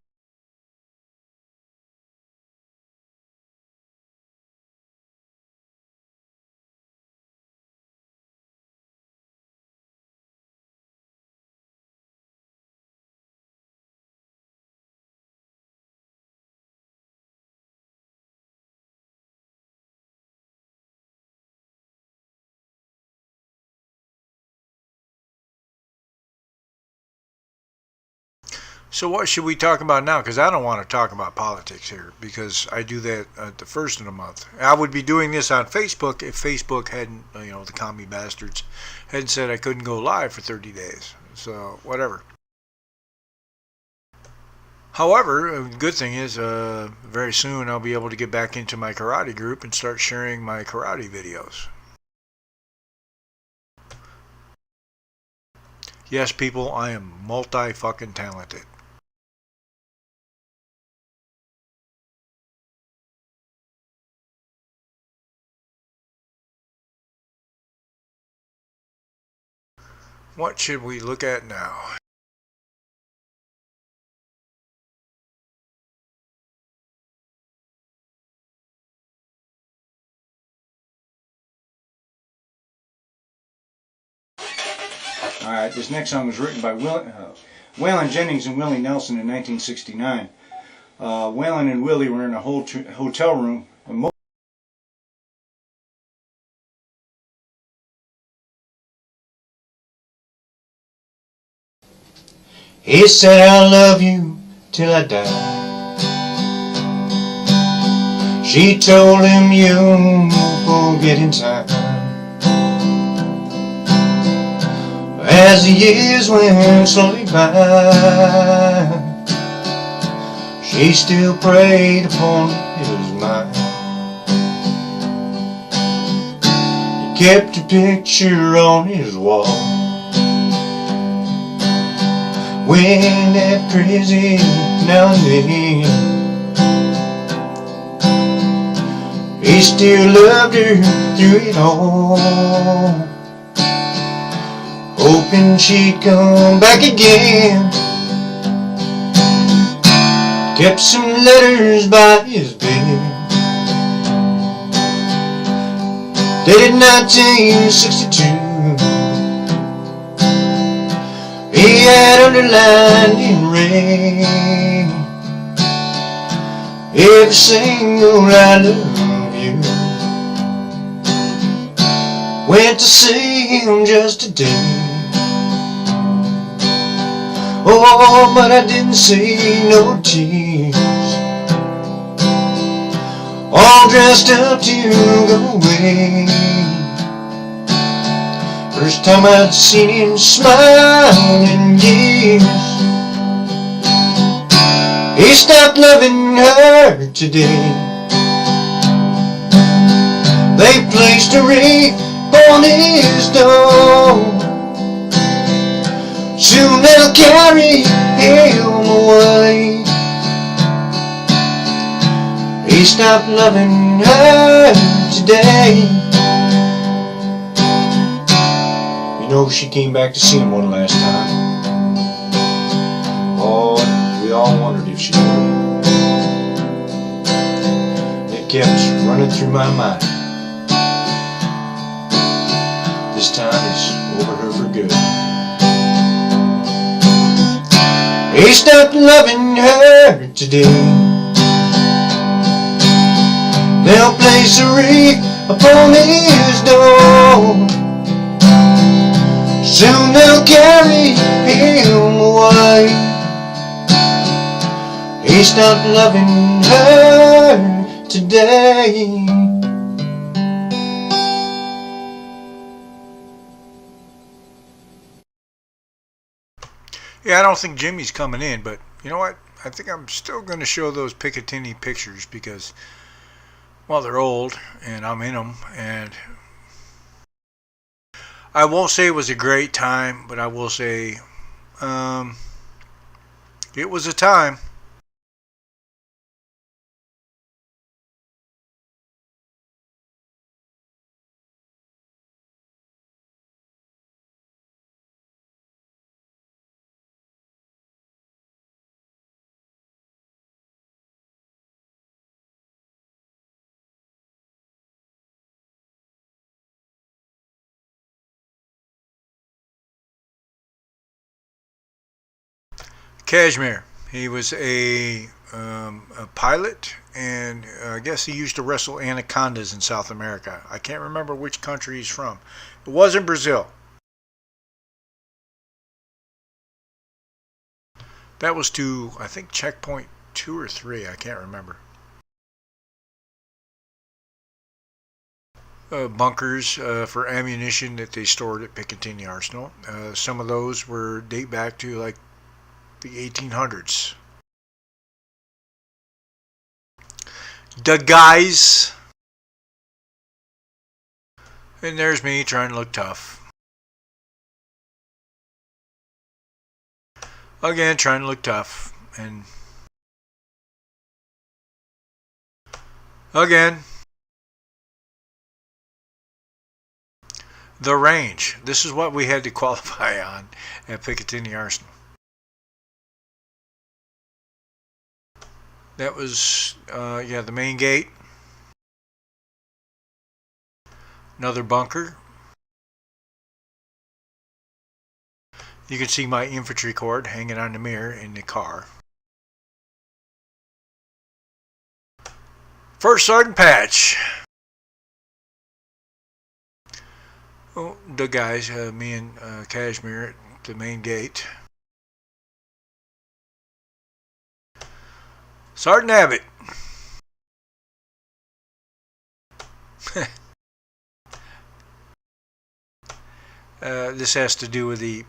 Speaker 3: So what should we talk about now? Because I don't want to talk about politics here, because I do that at the first of the month. I would be doing this on Facebook if Facebook hadn't, the commie bastards, hadn't said I couldn't go live for 30 days. So whatever. However, a good thing is very soon I'll be able to get back into my karate group and start sharing my karate videos. Yes, people, I am multi-fucking-talented. What should we look at now?
Speaker 1: Alright, this next song was written by Waylon Jennings and Willie Nelson in 1969. Waylon and Willie were in a hotel room. He said, "I love you till I die." She told him, "You'll forget in time." As the years went slowly by, she still preyed upon his mind. He kept a picture on his wall. Went that crazy now and then. He still loved her through it all, hoping she'd come back again. Kept some letters by his bed, dated 1962. He had underlined in red every single "I love you." Went to see him just today. Oh, but I didn't see no tears. All dressed up to go away. First time I'd seen him smile in years. He stopped loving her today. They placed a wreath on his door. Soon they'll carry him away. He stopped loving her today. You know, she came back to see him one last time. Oh, we all wondered if she would. It kept running through my mind. This time it's over her for good. He stopped loving her today. They'll place a wreath upon his door. Soon they'll carry him away. He stopped loving her today.
Speaker 3: Yeah, I don't think Jimmy's coming in, but you know what? I think I'm still going to show those Picatinny pictures because, well, they're old and I'm in them, and I won't say it was a great time, but I will say it was a time. Kashmir. He was a pilot, and I guess he used to wrestle anacondas in South America. I can't remember which country he's from. It wasn't Brazil. That was to, I think, checkpoint 2 or 3. I can't remember. Bunkers for ammunition that they stored at Picatinny Arsenal. Some of those date back to like the 1800s. The guys. And there's me trying to look tough. Again, trying to look tough. And again, the range. This is what we had to qualify on at Picatinny Arsenal. That was, the main gate. Another bunker. You can see my infantry cord hanging on the mirror in the car. First Sergeant Patch. Oh, the guys, me and Kashmir at the main gate. Sergeant Abbott. This has to do with the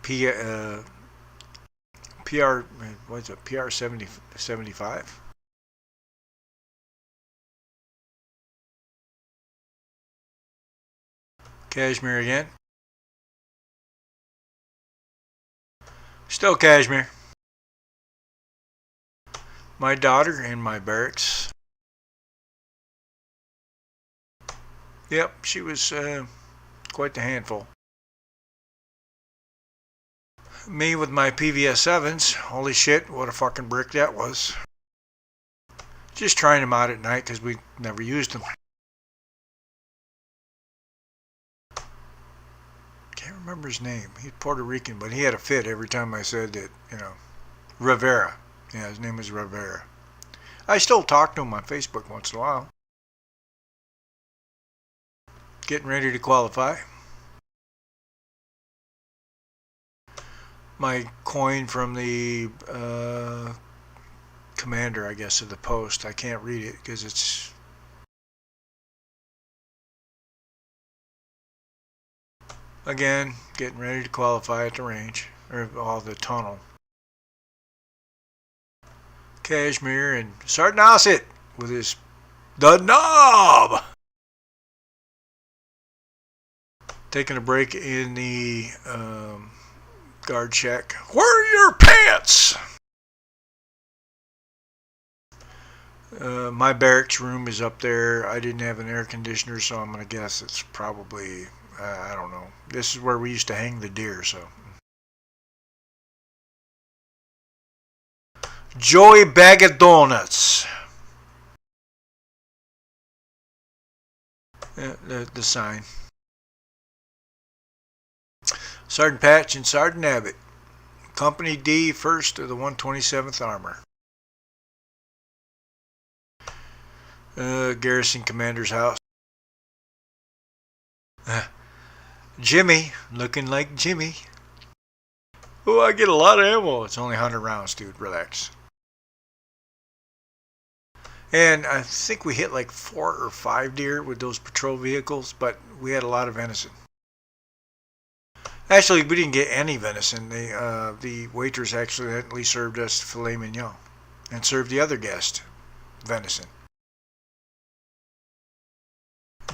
Speaker 3: PR, what's it, PR 75? Kashmir again. Still Kashmir. My daughter in my barracks. Yep, she was quite the handful. Me with my PVS 7s. Holy shit, what a fucking brick that was. Just trying them out at night because we never used them. Can't remember his name. He's Puerto Rican, but he had a fit every time I said that, Rivera. Yeah, his name is Rivera. I still talk to him on Facebook once in a while. Getting ready to qualify. My coin from the commander, I guess, of the post. I can't read it because it's... Again, getting ready to qualify at the range, or the tunnel. Kashmir and Sergeant Ossett with the knob! Taking a break in the guard check. Where are your pants? My barracks room is up there. I didn't have an air conditioner, so I'm going to guess it's probably, I don't know. This is where we used to hang the deer, so. Joey Bag of Donuts. The sign. Sergeant Patch and Sergeant Abbott. Company D, 1st of the 127th Armor. Garrison Commander's house. Jimmy, looking like Jimmy. Oh, I get a lot of ammo. It's only 100 rounds, dude. Relax. And I think we hit like 4 or 5 deer with those patrol vehicles, but we had a lot of venison. Actually, we didn't get any venison. The waitress accidentally served us filet mignon and served the other guest venison.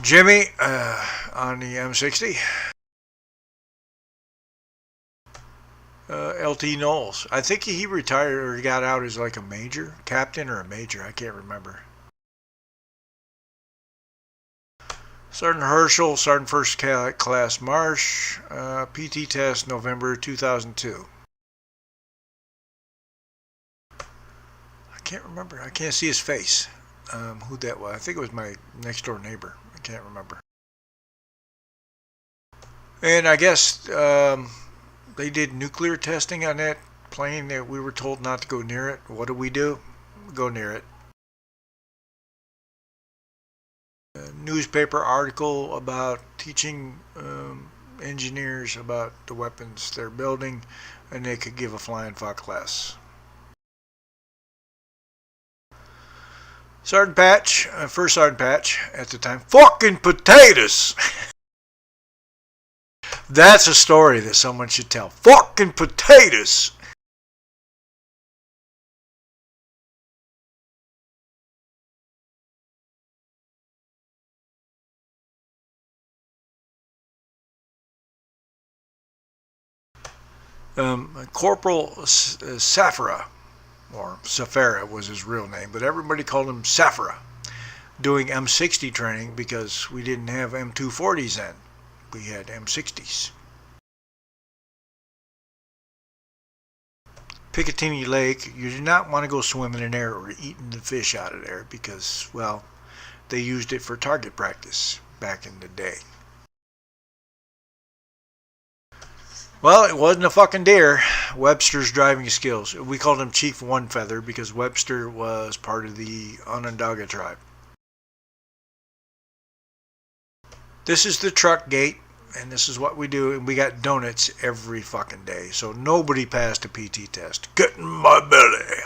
Speaker 3: Jimmy on the M60. LT Knowles. I think he retired or got out as like a major, captain or a major. I can't remember. Sergeant Herschel, Sergeant First Class Marsh, PT test November 2002. I can't remember. I can't see his face. Who that was. I think it was my next door neighbor. I can't remember. And I guess they did nuclear testing on that plane that we were told not to go near it. What do? Go near it. A newspaper article about teaching engineers about the weapons they're building, and they could give a flying fuck less. Sergeant Patch, first Sergeant Patch at the time, fucking potatoes. That's a story that someone should tell. Fucking potatoes. Corporal Safra, or Safara was his real name, but everybody called him Safra, doing M60 training because we didn't have M240s then. We had M60s. Picatinny Lake, you do not want to go swimming in there or eating the fish out of there because, well, they used it for target practice back in the day. Well, it wasn't a fucking deer. Webster's driving skills. We called him Chief One Feather because Webster was part of the Onondaga tribe. This is the truck gate, and this is what we do. And we got donuts every fucking day, so nobody passed a PT test. Get in my belly.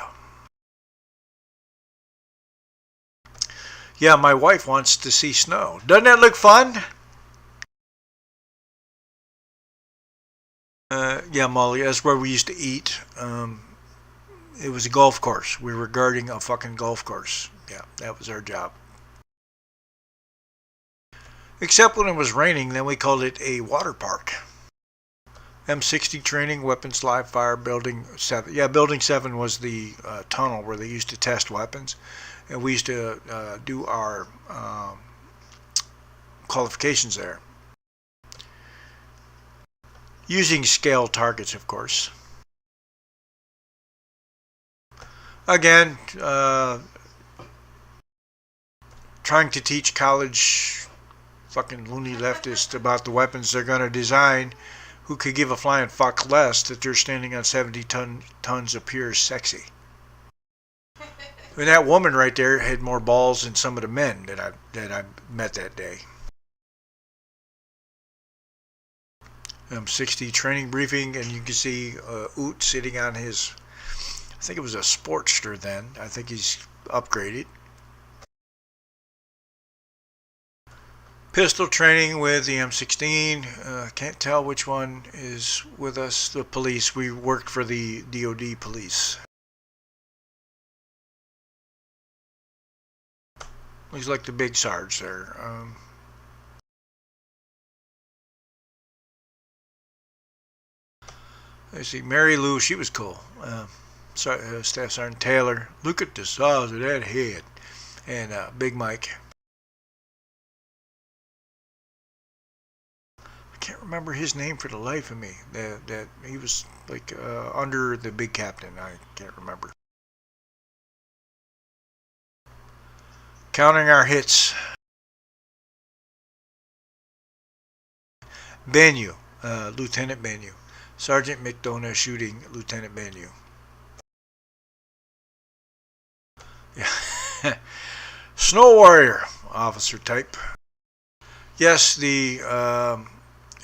Speaker 3: Yeah, my wife wants to see snow. Doesn't that look fun? Yeah, Molly, that's where we used to eat. It was a golf course. We were guarding a fucking golf course. Yeah, that was our job. Except when it was raining, then we called it a water park. M60 training, weapons live fire, building 7. Yeah, building 7 was the tunnel where they used to test weapons. And we used to do our qualifications there. Using scale targets, of course. Again, trying to teach college fucking loony leftists about the weapons they're going to design, who could give a flying fuck less that they're standing on 70 tons of pure sexy. And that woman right there had more balls than some of the men that I met that day. M60 training briefing, and you can see Oot sitting on his, I think it was a Sportster then. I think he's upgraded. Pistol training with the M16. Can't tell which one is with us. The police. We worked for the DOD police. Looks like the big Sarge there. Let's see, Mary Lou, she was cool. Staff Sergeant Taylor, look at the size of that head. And Big Mike. I can't remember his name for the life of me. That he was like under the big captain. I can't remember. Counting our hits. Benyu, Lieutenant Benyu. Sergeant McDonough shooting Lieutenant Benyu. Yeah. Snow Warrior, officer type. Yes, the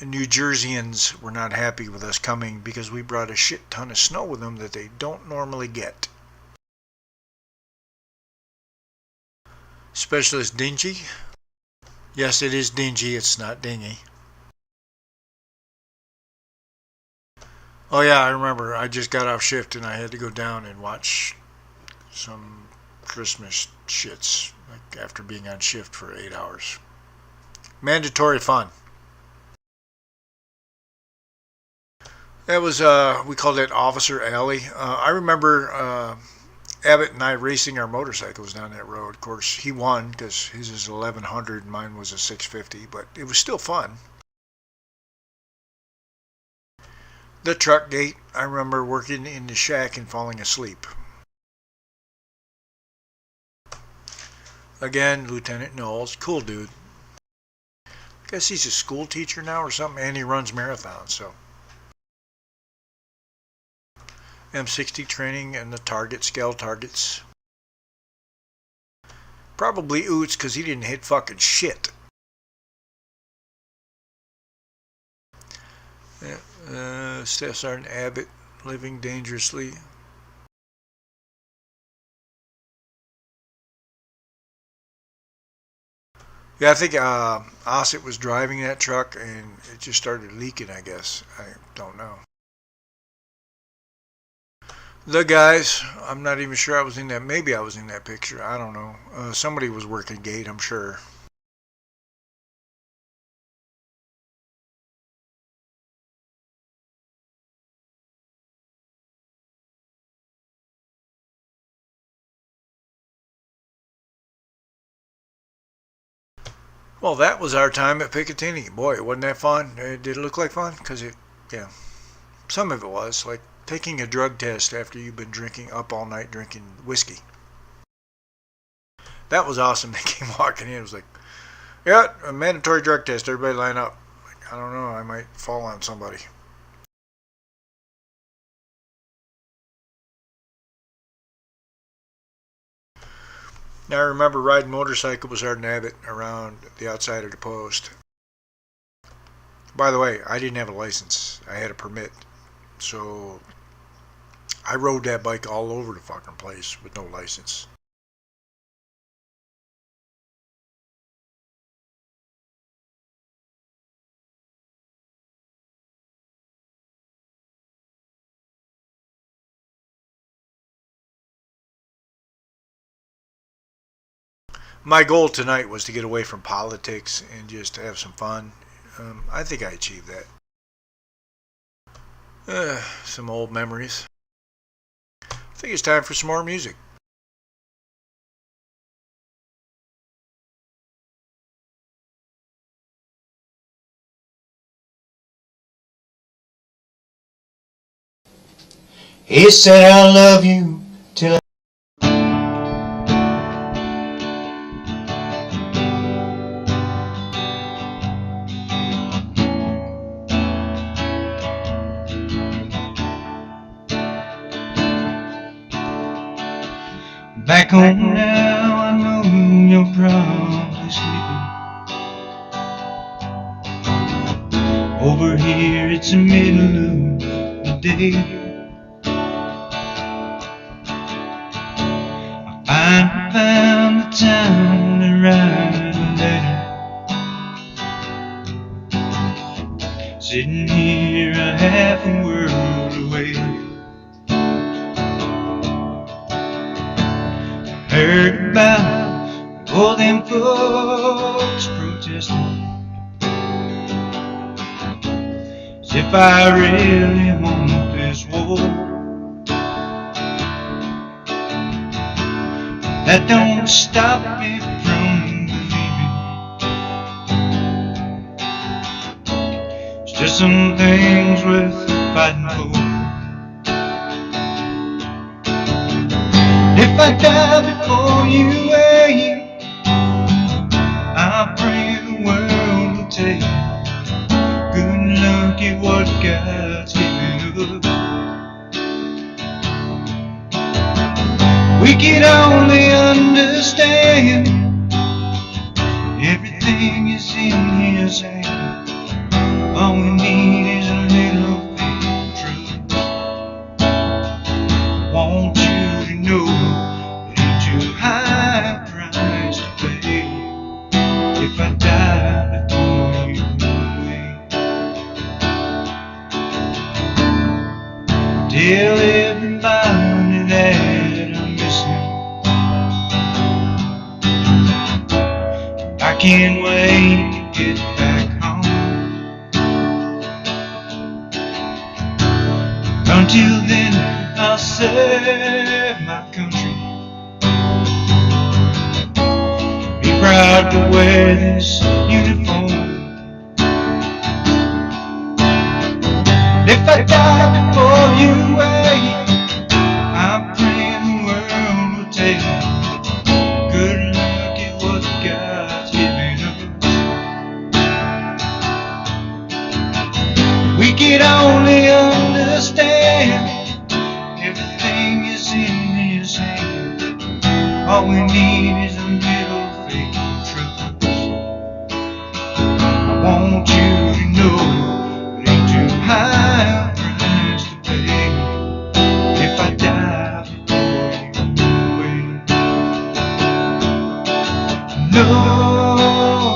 Speaker 3: New Jerseyans were not happy with us coming because we brought a shit ton of snow with them that they don't normally get. Specialist dingy. Yes, it is dingy, it's not dingy. Oh yeah, I remember. I just got off shift and I had to go down and watch some Christmas shits like after being on shift for 8 hours. Mandatory fun. That was we called it Officer Alley. I remember Abbott and I racing our motorcycles down that road. Of course, he won because his is 1100 and mine was a 650, but it was still fun. The truck gate, I remember working in the shack and falling asleep. Again, Lieutenant Knowles, cool dude. I guess he's a school teacher now or something, and he runs marathons, so. M60 training and the target, scale targets. Probably Oots because he didn't hit fucking shit. Staff Sergeant Abbott, living dangerously. Yeah, I think Ossett was driving that truck and it just started leaking, I guess. I don't know. The guys, I'm not even sure I was in that. Maybe I was in that picture. I don't know. Somebody was working gate, I'm sure. Well, that was our time at Picatinny. Boy, wasn't that fun? Did it look like fun? Yeah, some of it was. Like taking a drug test after you've been drinking up all night drinking whiskey. That was awesome. They came walking in. It was like, yeah, a mandatory drug test. Everybody line up. Like, I don't know. I might fall on somebody. Now I remember riding motorcycle with Sergeant Abbott around the outside of the post. By the way, I didn't have a license. I had a permit. So I rode that bike all over the fucking place with no license. My goal tonight was to get away from politics and just have some fun. I think I achieved that. Some old memories. I think it's time for some more music.
Speaker 1: He said I love you till back home now. I know you're probably sleeping. Over here it's the middle of the day. I found the time to write a letter, sitting here a half a world away. Heard about all them folks protesting, as if I really want this war. That don't stop me from believing. It's just some things worth fighting for. If I die before you wake, I pray the world will take good look at what God's given us. We can only understand everything is in His hand. All we need is a little faith and trust. I want you to know that it's too high a price to pay if I die before you wake. Tell everybody that I'm missing. I can't wait to get back home. Until then, I'll serve my country. Be proud to wear this uniform. If I die before you wake, I'm praying the world will take a good look at what God's given us. We can only understand everything is in His hand. All we need is a little faith and trust. I want you to know it ain't too high a price to pay if I die before you wake. No.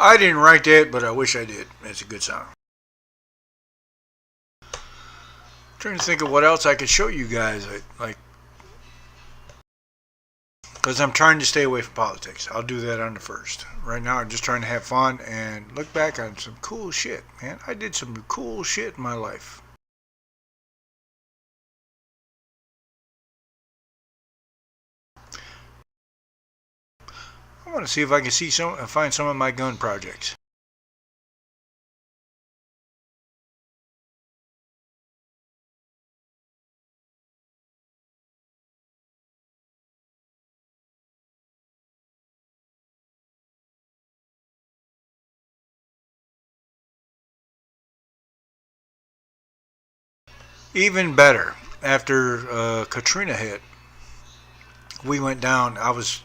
Speaker 3: I didn't write that, but I wish I did. It's a good song. Trying to think of what else I could show you guys, like, because I'm trying to stay away from politics. I'll do that on the first. Right now, I'm just trying to have fun and look back on some cool shit, man. I did some cool shit in my life. I want to see if I can find some of my gun projects. Even better, after Katrina hit, we went down. I was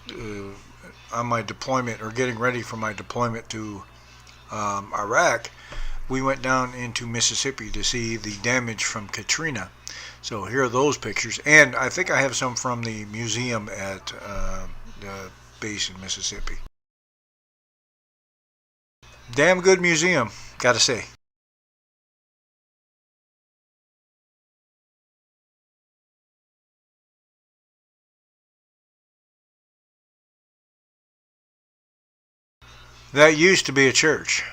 Speaker 3: on my deployment, or getting ready for my deployment to Iraq. We went down into Mississippi to see the damage from Katrina. So here are those pictures, and I think I have some from the museum at the base in Mississippi. Damn good museum, gotta say. That used to be a church.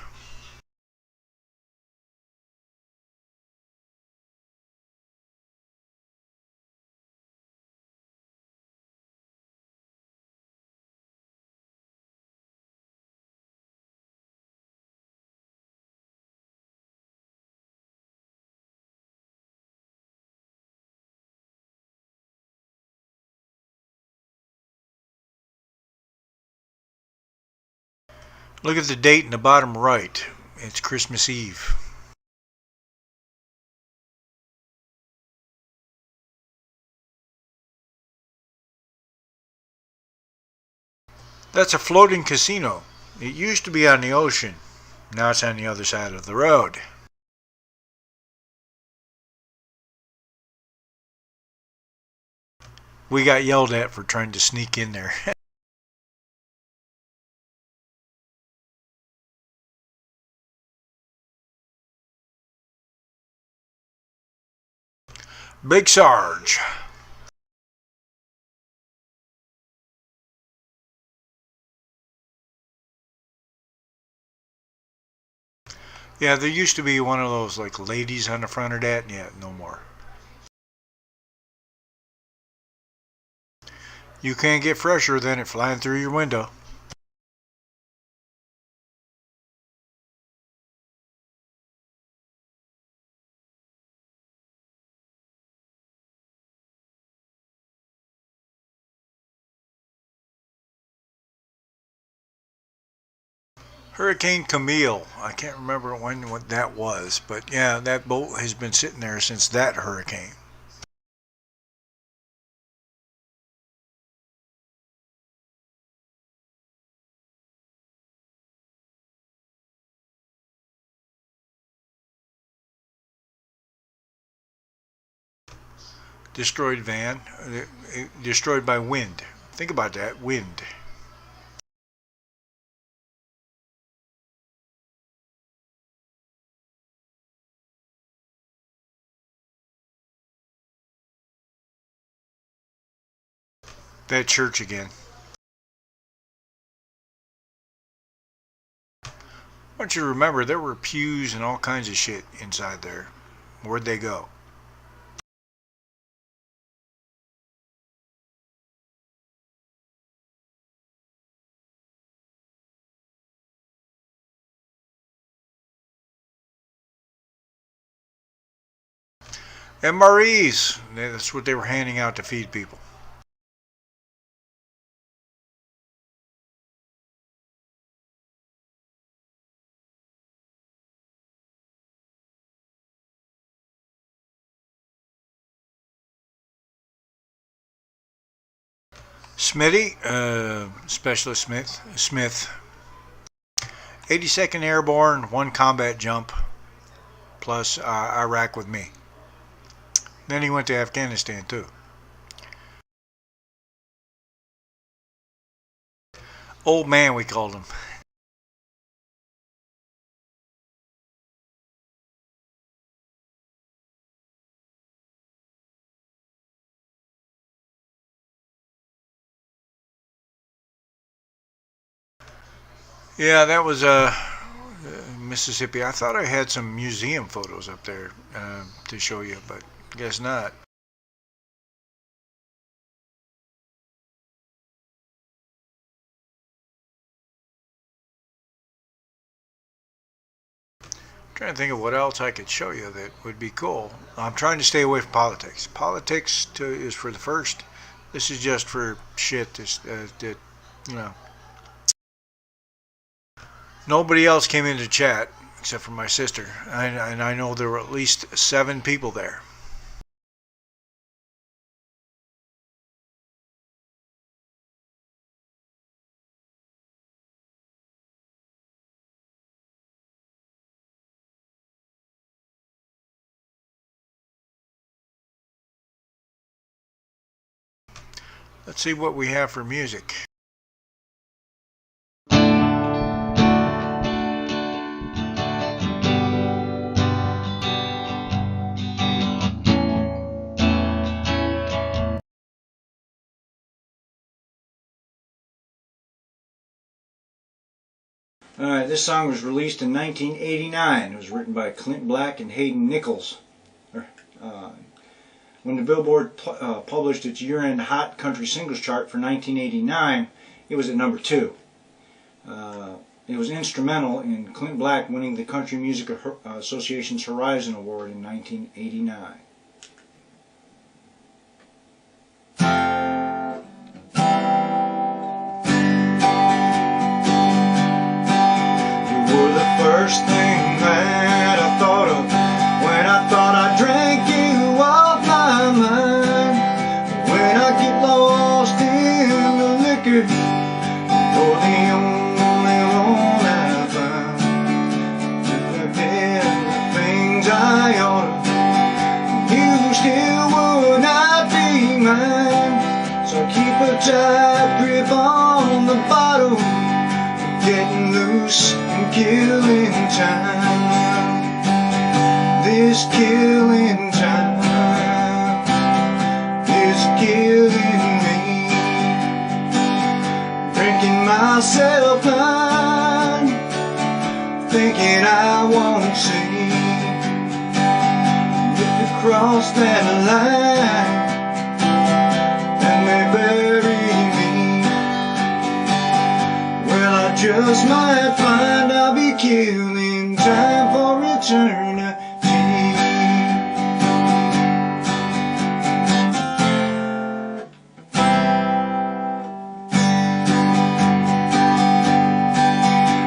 Speaker 3: Look at the date in the bottom right. It's Christmas Eve. That's a floating casino. It used to be on the ocean. Now it's on the other side of the road. We got yelled at for trying to sneak in there. Big Sarge. Yeah, there used to be one of those like ladies on the front of that. Yeah, no more. You can't get fresher than it flying through your window. Hurricane Camille. I can't remember what that was, but yeah, that boat has been sitting there since that hurricane. Destroyed van. Destroyed by wind. Think about that, wind. That church again. I want you to remember there were pews and all kinds of shit inside there. Where'd they go? MREs. That's what they were handing out to feed people. Smitty, Specialist Smith, 82nd Airborne, 1 combat jump, plus Iraq with me. Then he went to Afghanistan too. Old man, we called him. Yeah, that was Mississippi. I thought I had some museum photos up there to show you, but guess not. Trying to think of what else I could show you that would be cool. I'm trying to stay away from politics. Politics is for the first. This is just for shit that, you know. Nobody else came into chat except for my sister, and I know there were at least 7 people there. Let's see what we have for music.
Speaker 1: Alright, this song was released in 1989. It was written by Clint Black and Hayden Nichols. When the Billboard published its year-end Hot Country Singles Chart for 1989, it was at number 2. It was instrumental in Clint Black winning the Country Music Association's Horizon Award in 1989. First thing that I thought of when I thought I drank you off my mind. When I get lost in the liquor, you're the only one I find. There have been things I oughta, you still would not be mine. So keep a tight grip on the bottle, getting loose and killing time. This killing time is killing me. Drinking myself blind, thinking I won't see. If you cross that line and they bury me, well, I just might find I'll be killing time for eternity.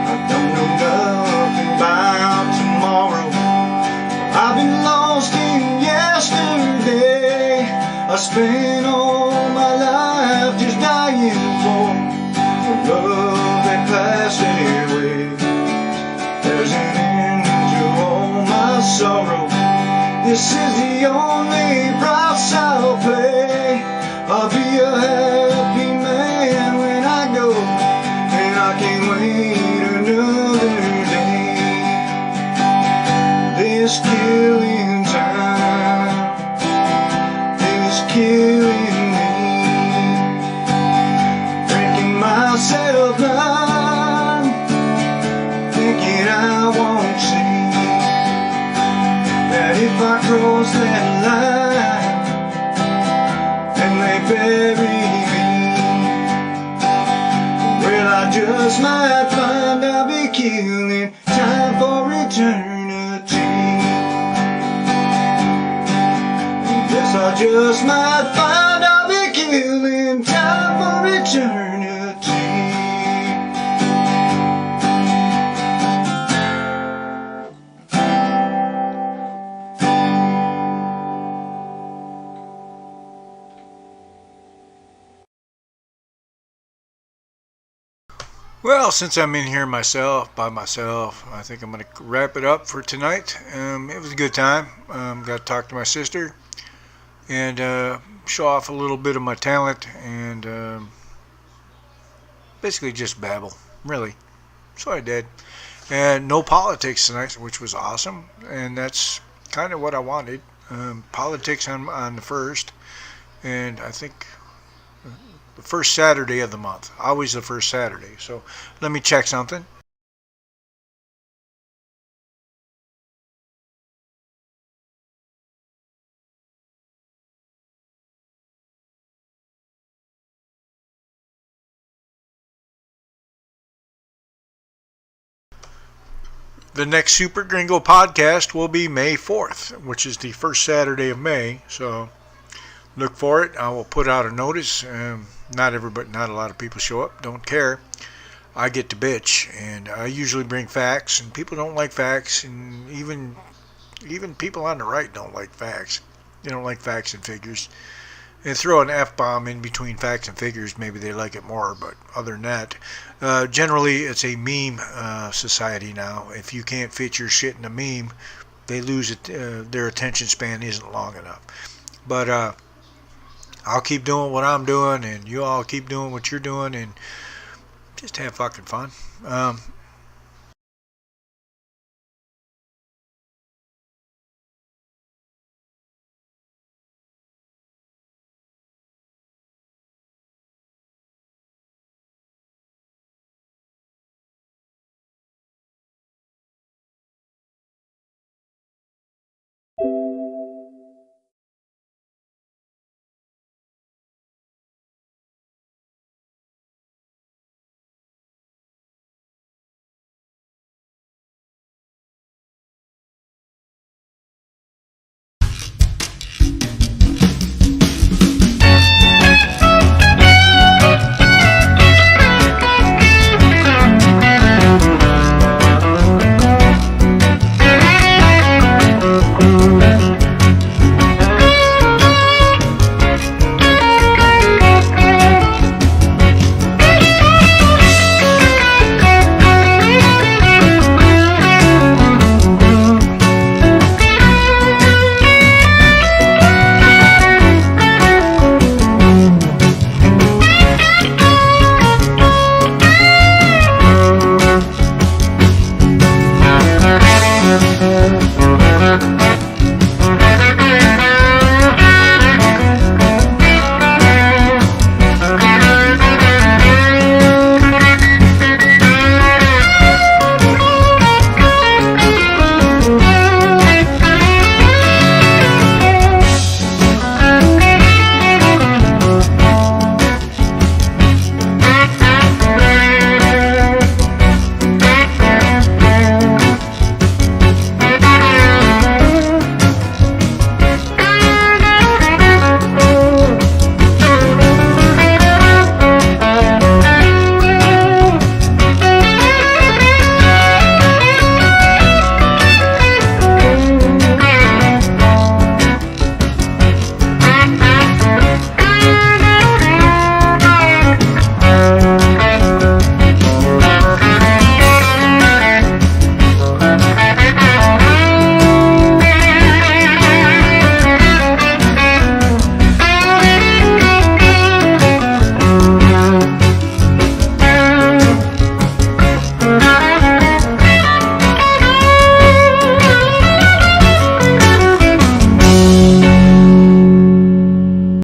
Speaker 1: I don't know nothing about tomorrow. I've been lost in yesterday. I spent all my life just dying for love that passed away. There's an end to all my sorrow. This is the only price I'll pay. I'll be a happy man when I go, and I can't wait another day. This killing time is killing me. Drinking myself blind, thinking I won't see that if I cross that line and they bury me, well, I just might find I'll be killing time for eternity. Yes, I just might find I'll be killing time for eternity.
Speaker 3: Well, since I'm in here by myself, I think I'm going to wrap it up for tonight. It was a good time. Got to talk to my sister and show off a little bit of my talent and basically just babble, really. So I did. And no politics tonight, which was awesome. And that's kind of what I wanted. Politics on the first, and I think the first Saturday of the month. Always the first Saturday. So let me check something. The next Super Gringo podcast will be May 4th, which is the first Saturday of May. So look for it. I will put out a notice. Not a lot of people show up. Don't care. I get to bitch, and I usually bring facts, and people don't like facts, and even people on the right don't like facts. They don't like facts and figures. And throw an F-bomb in between facts and figures, maybe they like it more, but other than that, generally it's a meme society now. If you can't fit your shit in a meme, they lose it. Their attention span isn't long enough. But I'll keep doing what I'm doing, and you all keep doing what you're doing, and just have fucking fun.